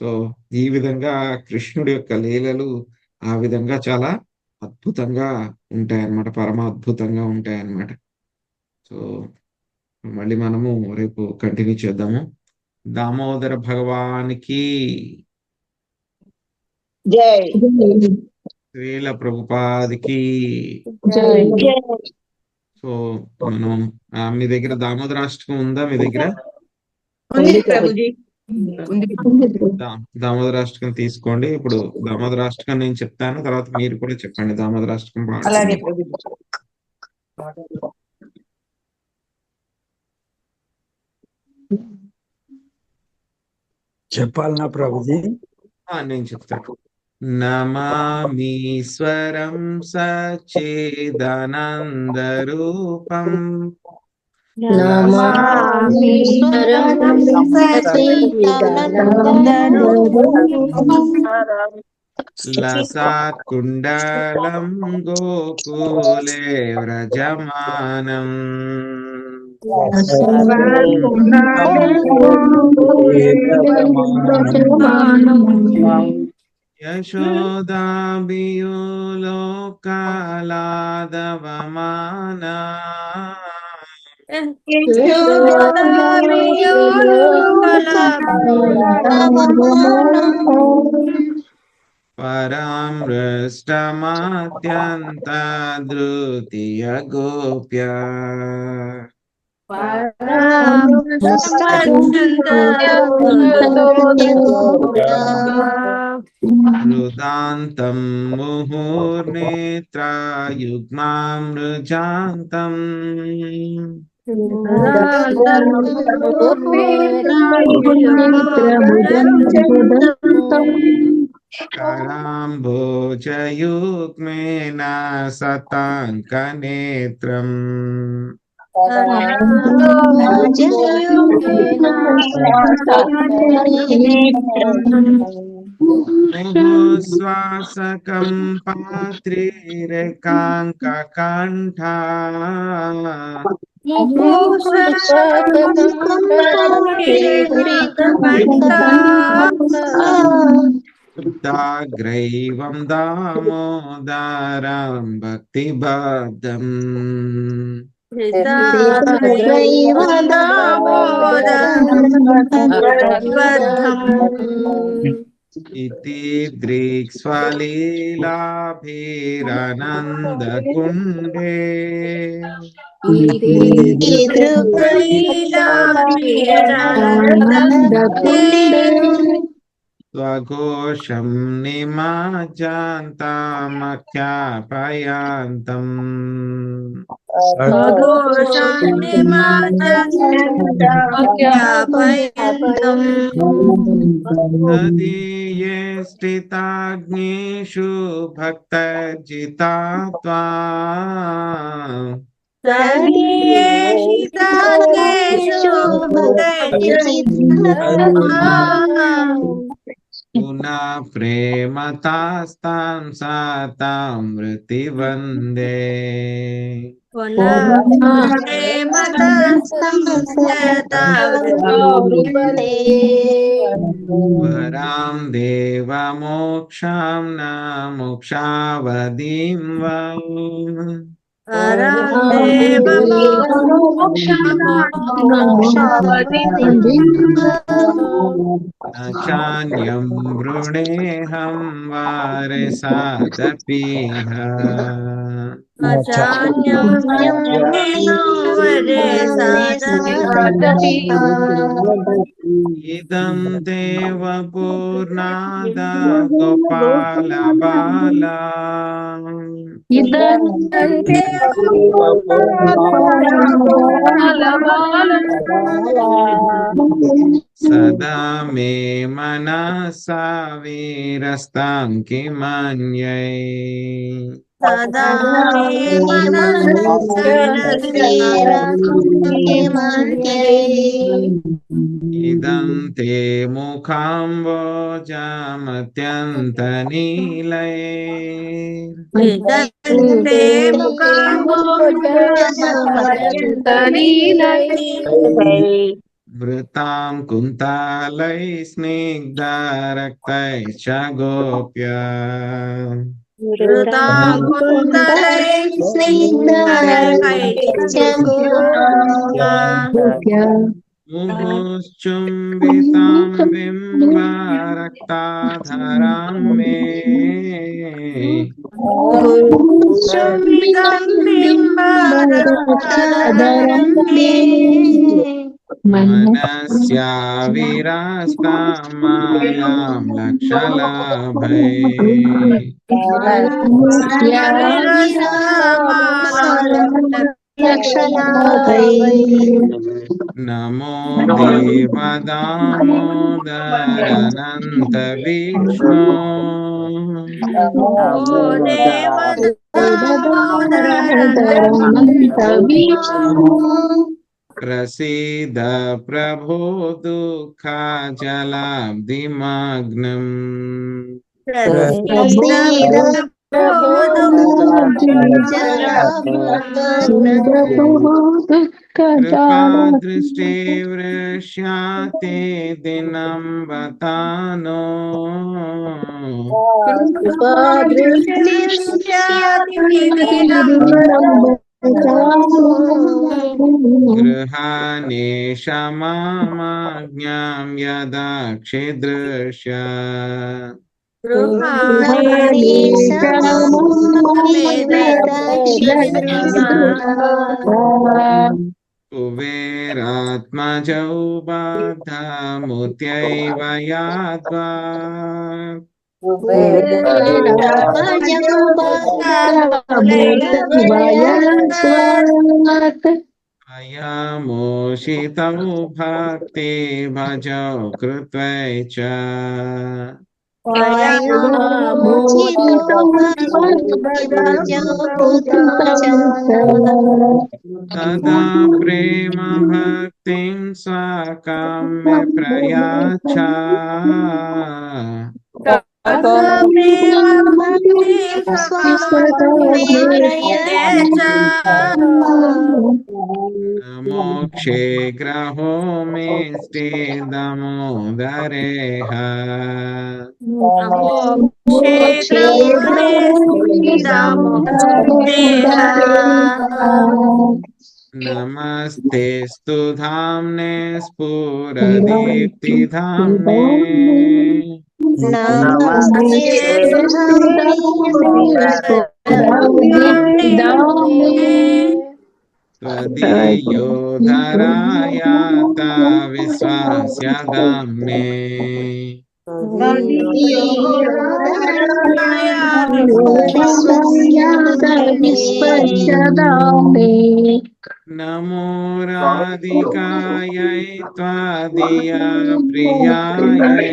సో ఈ విధంగా కృష్ణుడి యొక్క లీలలు ఆ విధంగా చాలా అద్భుతంగా ఉంటాయన్నమాట, పరమ అద్భుతంగా ఉంటాయన్నమాట. సో మళ్ళీ మనము రేపు కంటిన్యూ చేద్దాము. దామోదర భగవానికి జై. శ్రీల ప్రభుపాదికి. సో మనం మీ దగ్గర దామోదరాష్టకం ఉందా? మీ దగ్గర దామోదరాష్టకం తీసుకోండి. ఇప్పుడు దామోదరాష్టకం నేను చెప్తాను, తర్వాత మీరు కూడా చెప్పండి దామోదరాష్టకం అలాగే పాడుకోండి. చెప్పాలనా ప్రభుజీ? నేను చెప్తాను. నమామీశ్వరం సచ్చిదానంద రూపం లసాత్ కుండలం గోకులే వ్రజమానం యశోదాభియోలోకాలాదవమానా పరామృష్టమాత్యంత ధృతియ గోప్య మృదాంతం ముహుర్నేత్రయుగ్మామృజాంతం కరాంబోజయుగ్మేన సతాంకనేత్రం శ్వాసకం పాత్రిరేకాంకకంఠ గ్రైవం దామోదరం భక్తిబద్ధం ఇతి దృక్స్వలీలాభిరనందకుండే స్వఘోషం నిమజ్జాంతమఖ్యాపయాంతం తదీయే స్థితాగ్నిషు భక్తర్జితాత్వా పునా ప్రేమతాస్తాం సతామృతి వందే వరాం దేవమోక్షాం న మోక్షావధిం వా చాన్యం వృణేహం వారసాదపీహ ఇదం దేవ పూర్ణాద గోపాల బాల సదా మే మనసా వీరస్తాం కిమన్యై సదా మే ఇదం తే ముఖాంబోజమత్యంత నీలై వృతాం కుంతాలై స్నిగ్ధరక్తై చ గోప్య ముహుశ్చుంబితాం బింబరక్తాధరాం మే మనస్యా విరాస్తామాలాం లక్షలాభై నమో దేవదామోదరనంత విష్ణు ప్రసీద ప్రభో దుఃఖజలాబ్ధిమగ్నం కృపాదృష్టివ్రశ్యాతే దినం బతానో గృహాణేష మామాజ్ఞాం యదా క్షిదృశ్య కుబేరాత్మజౌ బాధముత్యైవ యాద్వా అయమోషితౌ భక్తి భజౌ కృత్వై చ తదా ప్రేమ భక్తిం స్వకామ్య ప్రయాచ్చ మోక్షే గ్రహో మే శ్రీ దామోదరేహ నమస్తే స్తుధామ్నే స్ఫురదీప్తిధామ్నే త్వదీయోధరాయాత విశ్వాస్యదామ్నే నమో రాధికాయై త్వదీయ ప్రియాయై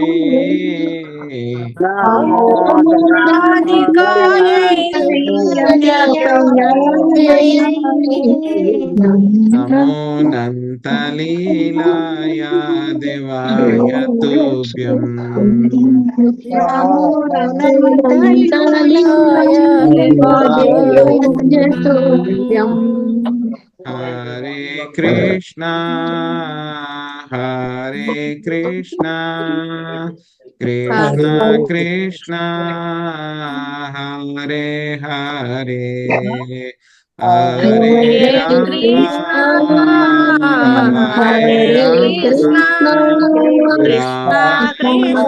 నమో నంతలీలాయ దేవాయ తుభ్యం హరే కృష్ణ హరే కృష్ణ కృష్ణ కృష్ణ హరే హరే హరే రామ హరే రామ కృష్ణ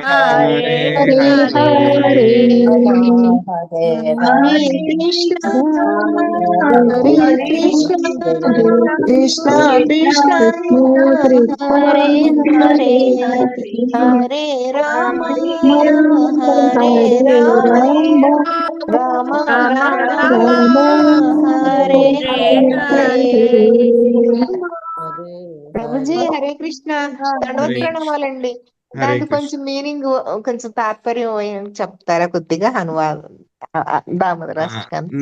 హరే హరే హరే హరే హరే కృష్ణ హరే కృష్ణ కృష్ణ కృష్ణ హరే హరే హరే రామ హరే రామ రామ రామ రామ రామ హరే హరే హరే హరే ప్రభుజీ హరే కృష్ణ దండవత్ హరే ప్రణామాలండి. హరే దాని కృష్ణ. కొంచెం మీనింగ్ కొంచెం తాత్పర్యం చెప్తారా కొద్దిగా అనువాదం దామోదర ఆ,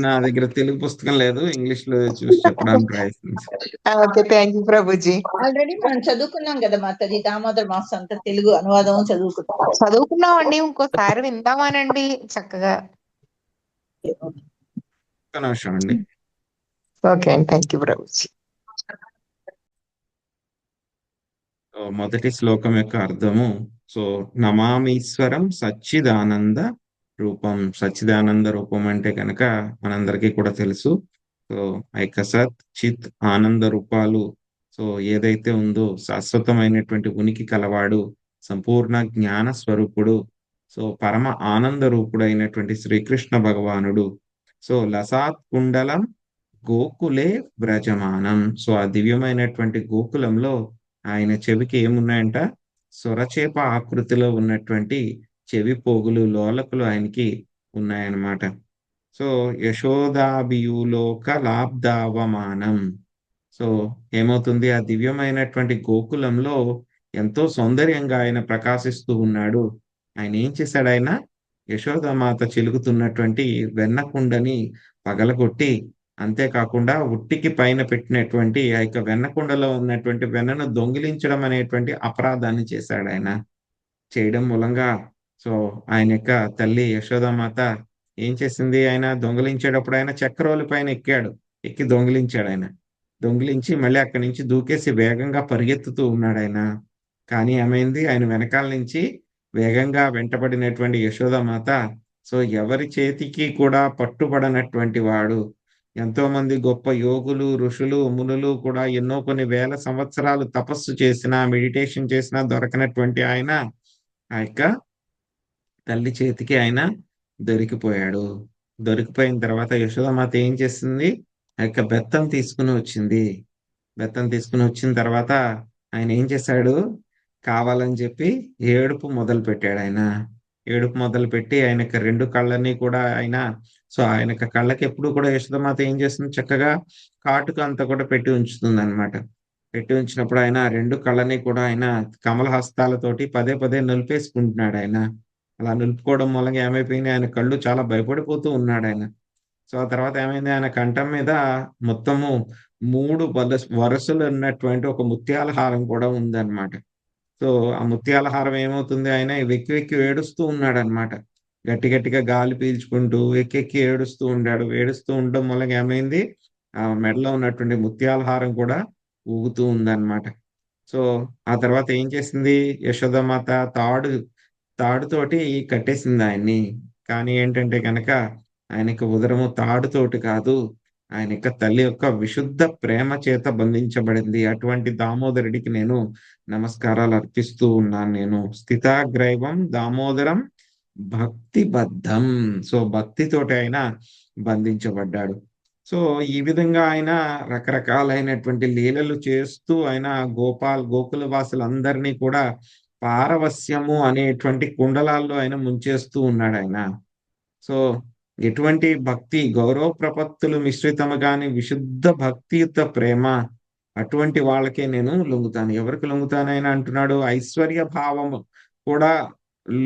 నా దగ్గర తెలుగు పుస్తకం లేదు, ఇంగ్లీష్ లో చూసి చెప్పడానికి ప్రయత్నించాను. Okay, thank you Prabhuji. Already మనం చదువుకున్నాం కదా మాతది దామోదర మాసం అంతా తెలుగు అనువాదం చదువుకున్నాం. చదువుకున్నామండి, ఇంకోసారి విందామానండి చక్కగా. ఒక్క నిమిషం అండి. ఓకే అండి, థ్యాంక్ యూ ప్రభుజీ. సో, మొదటి శ్లోకం యొక్క అర్థము. సో నమామీశ్వరం సచ్చిదానంద రూపం. సచ్చిదానంద రూపం అంటే కనుక మనందరికీ కూడా తెలుసు. సో ఆ యొక్క సత్ చిత్ ఆనంద రూపాలు, సో ఏదైతే ఉందో శాశ్వతమైనటువంటి ఉనికి కలవాడు, సంపూర్ణ జ్ఞాన స్వరూపుడు, సో పరమ ఆనంద రూపుడైనటువంటి శ్రీకృష్ణ భగవానుడు. సో లసాత్ కుండలం గోకులే వ్రజమానం. సో ఆ దివ్యమైనటువంటి గోకులంలో ఆయన చెవికి ఏమున్నాయంట? సొరచేప ఆకృతిలో ఉన్నటువంటి చెవి పోగులు, లోలకులు ఆయనకి ఉన్నాయన్నమాట. సో యశోదాభియులోక లాబ్దావమానం. సో ఏమవుతుంది? ఆ దివ్యమైనటువంటి గోకులంలో ఎంతో సౌందర్యంగా ఆయన ప్రకాశిస్తూ ఉన్నాడు. ఆయన ఏం చేశాడు? ఆయన యశోదామాత చిలుకుతున్నటువంటి వెన్న కుండని పగలగొట్టి, అంతేకాకుండా ఉట్టికి పైన పెట్టినటువంటి ఆ యొక్క వెన్నకుండలో ఉన్నటువంటి వెన్నను దొంగిలించడం అనేటువంటి అపరాధాన్ని చేశాడు ఆయన. చేయడం మూలంగా సో ఆయన యొక్క తల్లి యశోదామాత ఏం చేసింది? ఆయన దొంగిలించేటప్పుడు ఆయన చక్రోలి పైన ఎక్కి దొంగిలించాడు ఆయన. దొంగిలించి మళ్ళీ అక్కడి నుంచి దూకేసి వేగంగా పరిగెత్తుతూ ఉన్నాడు ఆయన. కానీ ఏమైంది? ఆయన వెనకాల నుంచి వేగంగా వెంటబడినటువంటి యశోదామాత సో ఎవరి చేతికి కూడా పట్టుబడనటువంటి వాడు, ఎంతో మంది గొప్ప యోగులు, ఋషులు, మునులు కూడా ఎన్నో కొన్ని వేల సంవత్సరాలు తపస్సు చేసినా, మెడిటేషన్ చేసినా దొరకనటువంటి ఆయన ఆ యొక్క తల్లి చేతికి ఆయన దొరికిపోయాడు. దొరికిపోయిన తర్వాత యశోదామాత ఏం చేసింది? ఆ యొక్క బెత్తం తీసుకుని వచ్చింది. బెత్తం తీసుకుని వచ్చిన తర్వాత ఆయన ఏం చేశాడు? కావాలని చెప్పి ఏడుపు మొదలు పెట్టాడు ఆయన. ఏడుపు మొదలు పెట్టి ఆయన యొక్క రెండు కళ్ళని కూడా ఆయన సో ఆయన యొక్క కళ్ళకి ఎప్పుడు కూడా యశోదామాత ఏం చేస్తుంది? చక్కగా కాటుక అంతా కూడా పెట్టి ఉంచుతుంది అనమాట. పెట్టి ఉంచినప్పుడు ఆయన రెండు కళ్ళని కూడా ఆయన కమల హస్తాలతోటి పదే పదే నిలిపేసుకుంటున్నాడు ఆయన. అలా నిలుపుకోవడం మూలంగా ఏమైపోయింది? ఆయన కళ్ళు చాలా భయపడిపోతూ ఉన్నాడు ఆయన. సో ఆ తర్వాత ఏమైంది? ఆయన కంఠం మీద మొత్తము 3 వరసలు ఉన్నటువంటి ఒక ముత్యాల హారం కూడా ఉందన్నమాట. సో ఆ ముత్యాల హారం ఏమవుతుంది? ఆయన వెక్కి వెక్కి ఏడుస్తూ ఉన్నాడు అనమాట. గట్టి గట్టిగా గాలి పీల్చుకుంటూ ఎక్కి ఏడుస్తూ ఉన్నాడు. ఏడుస్తూ ఉండడం మూలంగా ఏమైంది? ఆ మెడలో ఉన్నటువంటి ముత్యాల హారం కూడా ఊగుతూ ఉందన్నమాట. సో ఆ తర్వాత ఏం చేసింది? యశోదామాత తాడుతోటి కట్టేసింది ఆయన్ని. కానీ ఏంటంటే కనుక ఆయనకి ఉదరము తాడుతోటి కాదు, ఆయన యొక్క తల్లి యొక్క విశుద్ధ ప్రేమ చేత బంధించబడింది. అటువంటి దామోదరుడికి నేను నమస్కారాలు అర్పిస్తూ ఉన్నాను. నేను స్థితాగ్రైవం దామోదరం భక్తిబద్ధం. సో భక్తితోటి ఆయన బంధించబడ్డాడు. సో ఈ విధంగా ఆయన రకరకాలైనటువంటి లీలలు చేస్తూ ఆయన గోకుల వాసులందరినీ కూడా పారవస్యము అనేటువంటి కుండలాల్లో ఆయన ముంచేస్తూ ఉన్నాడు ఆయన. సో ఎటువంటి భక్తి, గౌరవ ప్రపత్తులు మిశ్రితము గాని విశుద్ధ భక్తియుత ప్రేమ, అటువంటి వాళ్ళకే నేను లొంగుతాను. ఎవరికి లొంగుతానైనా అంటున్నాడు? ఐశ్వర్య భావము కూడా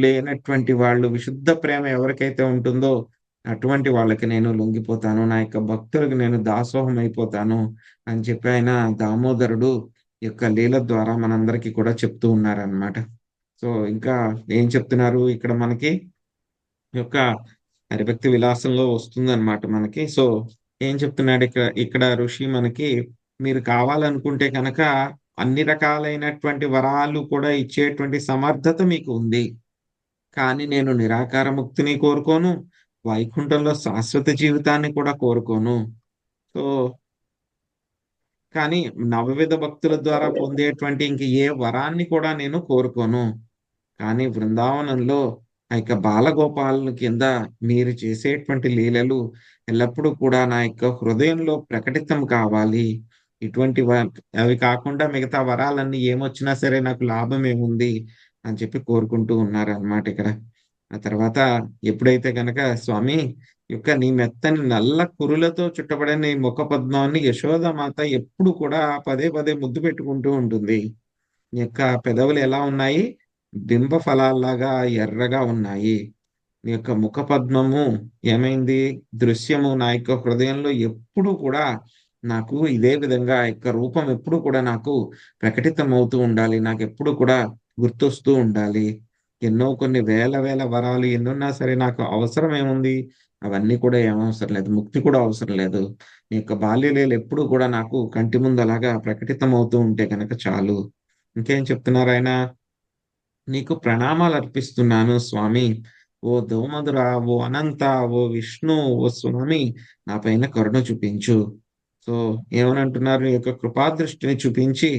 లేనటువంటి వాళ్ళు, విశుద్ధ ప్రేమ ఎవరికైతే ఉంటుందో అటువంటి వాళ్ళకి నేను లొంగిపోతాను, నా యొక్క భక్తులకు నేను దాసోహం అయిపోతాను అని చెప్పి ఆయన దామోదరుడు యొక్క లీల ద్వారా మనందరికీ కూడా చెప్తూ ఉన్నారనమాట. సో ఇంకా ఏం చెప్తున్నారు ఇక్కడ మనకి? యొక్క హరిభక్తి విలాసంలో వస్తుందన్నమాట మనకి. సో ఏం చెప్తున్నాడు ఇక్కడ ఋషి మనకి? మీరు కావాలనుకుంటే కనుక అన్ని రకాలైనటువంటి వరాలు కూడా ఇచ్చేటువంటి సమర్థత మీకు ఉంది. కానీ నేను నిరాకార ముక్తిని కోరుకోను, వైకుంఠంలో శాశ్వత జీవితాన్ని కూడా కోరుకోను. సో కానీ నవవిధ భక్తుల ద్వారా పొందేటువంటి ఇంక ఏ వరాన్ని కూడా నేను కోరుకోను. కానీ బృందావనంలో ఆ యొక్క బాలగోపాలను కింద మీరు చేసేటువంటి లీలలు ఎల్లప్పుడూ కూడా నా యొక్క హృదయంలో ప్రకటితం కావాలి. ఇటువంటి అవి కాకుండా మిగతా వరాలన్నీ ఏమొచ్చినా సరే నాకు లాభం ఏముంది అని చెప్పి కోరుకుంటూ ఉన్నారన్నమాట ఇక్కడ. ఆ తర్వాత ఎప్పుడైతే గనక స్వామి యొక్క నీ మెత్తని నల్ల కురులతో చుట్టబడిన నీ ముఖ పద్మాన్ని యశోదమాత ఎప్పుడు కూడా పదే పదే ముద్దు పెట్టుకుంటూ ఉంటుంది. నీ యొక్క పెదవులు ఎలా ఉన్నాయి? బింబ ఫలాల్లాగా ఎర్రగా ఉన్నాయి. నీ యొక్క ముఖ పద్మము ఏమైంది? దృశ్యము నా యొక్క హృదయంలో ఎప్పుడు కూడా నాకు ఇదే విధంగా ఆ యొక్క రూపం ఎప్పుడు కూడా నాకు ప్రకటితం అవుతూ ఉండాలి. నాకు ఎప్పుడు కూడా గుర్తొస్తూ ఉండాలి. ఎన్నో కొన్ని వేల వేల వరాలు ఎన్నున్నా సరే నాకు అవసరం ఏముంది? అవన్నీ కూడా ఏమవసరం లేదు. ముక్తి కూడా అవసరం లేదు. నీ యొక్క బాల్యలీల ఎప్పుడు కూడా నాకు కంటి ముందు అలాగా ప్రకటితం అవుతూ ఉంటే కనుక చాలు. ఇంకేం చెప్తున్నారు ఆయన? నీకు ప్రణామాలు అర్పిస్తున్నాను స్వామి. ఓ దోమధుర, ఓ అనంత, ఓ విష్ణు, ఓ స్వామి నా పైన కరుణ చూపించు. సో ఏమని అంటున్నారు? ఈ యొక్క కృపాదృష్టిని చూపించి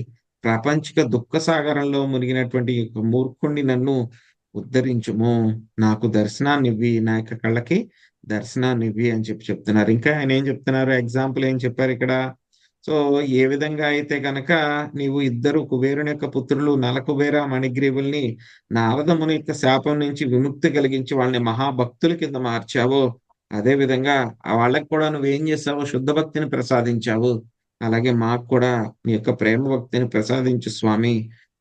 ప్రాపంచిక దుఃఖ సాగరంలో మునిగినటువంటి ఈ యొక్క మూర్ఖుణ్ణి నన్ను ఉద్ధరించుము. నాకు దర్శనాన్ని ఇవ్వి, నా యొక్క కళ్ళకి దర్శనాన్ని ఇవ్వి అని చెప్పి చెప్తున్నారు. ఇంకా ఆయన ఏం చెప్తున్నారు? ఎగ్జాంపుల్ ఏం చెప్పారు ఇక్కడ? సో ఏ విధంగా అయితే గనక నీవు ఇద్దరు కుబేరుని యొక్క పుత్రులు నలకుబేర మణిగ్రీవుల్ని నారదముని యొక్క శాపం నుంచి విముక్తి కలిగించి వాళ్ళని మహాభక్తుల కింద మార్చావో, అదే విధంగా వాళ్ళకి కూడా నువ్వేం చేసావో? శుద్ధ భక్తిని ప్రసాదించావు. అలాగే మాకు కూడా నీ యొక్క ప్రేమ భక్తిని ప్రసాదించు స్వామి.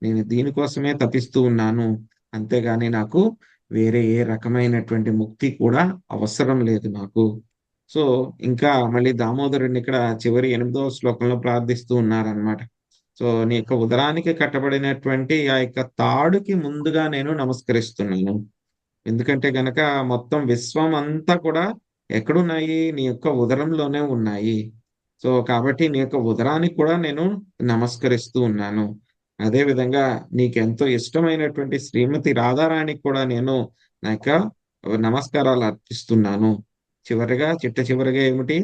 నేను దీనికోసమే తపిస్తూ ఉన్నాను. అంతేగాని నాకు వేరే ఏ రకమైనటువంటి ముక్తి కూడా అవసరం లేదు నాకు. సో ఇంకా మళ్ళీ దామోదరుడిని ఇక్కడ చివరి 8వ శ్లోకంలో ప్రార్థిస్తూ ఉన్నారనమాట. సో నీ యొక్క ఉదరానికి కట్టబడినటువంటి ఆ యొక్క తాడుకి ముందుగా నేను నమస్కరిస్తున్నాను. ఎందుకంటే గనక మొత్తం విశ్వం అంతా కూడా ఎక్కడున్నాయి? నీ యొక్క ఉదరంలోనే ఉన్నాయి. సో కాబట్టి నీ యొక్క ఉదరానికి కూడా నేను నమస్కరిస్తూ ఉన్నాను. అదే విధంగా నీకెంతో ఇష్టమైనటువంటి శ్రీమతి రాధారాణికి కూడా నేను నా యొక్క నమస్కారాలు అర్పిస్తున్నాను. చివరిగా చివరిగా ఏమిటి?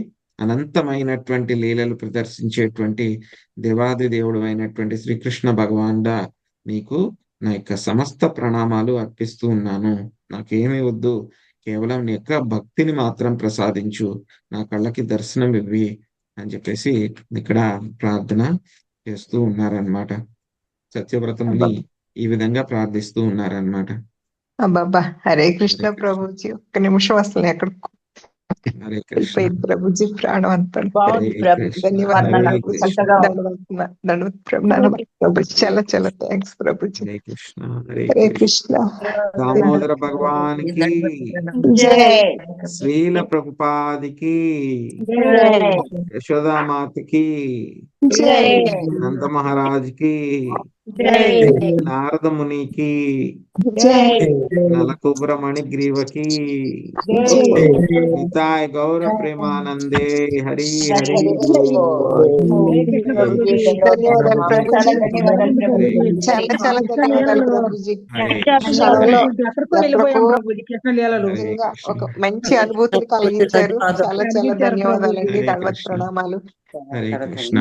అనంతమైనటువంటి లీలలు ప్రదర్శించేటువంటి దేవాది దేవుడు అయినటువంటి శ్రీకృష్ణ భగవానుడా నీకు నా యొక్క సమస్త ప్రణామాలు అర్పిస్తూ ఉన్నాను. నాకేమీ వద్దు, కేవలం నీ యొక్క భక్తిని మాత్రం ప్రసాదించు, నా కళ్ళకి దర్శనం ఇవ్వి అని చెప్పేసి ఇక్కడ ప్రార్థన చేస్తూ ఉన్నారనమాట. సత్యవ్రతముని ఈ విధంగా ప్రార్థిస్తూ ఉన్నారనమాట. అబ్బాబ్బా, హరే కృష్ణ ప్రభుజీ. ఒక్క నిమిషం, అసలు ఎక్కడ హరే కృష్ణ. ప్రభుజీ ప్రాణం అంటాడు. హరే కృష్ణ. హరే కృష్ణ. ప్రభుజీ చాలా చాలా థ్యాంక్స్ ప్రభుజీ. హరే కృష్ణ. హరే హరే కృష్ణ. కృష్ణ. దామోదర భగవానికి జై. శ్రీల ప్రభుపాదికి, యశోదామాతకి, జై. నంద మహారాజ్కి, జై. నారద మునికి, జై. నలకుబ్ర మణిగ్రీవకి, నితాయ్ గౌర ప్రేమానందే. హరి హరి ధన్యవాదాలు ప్రభుజీ. చాలా చాలా ధన్యవాదాలు ప్రభుజీ. నిజంగా ఒక మంచి అనుభూతిని కలిగించారు. చాలా చాలా ధన్యవాదాలండి. ధన్యవాద ప్రణామాలు. హరే కృష్ణ.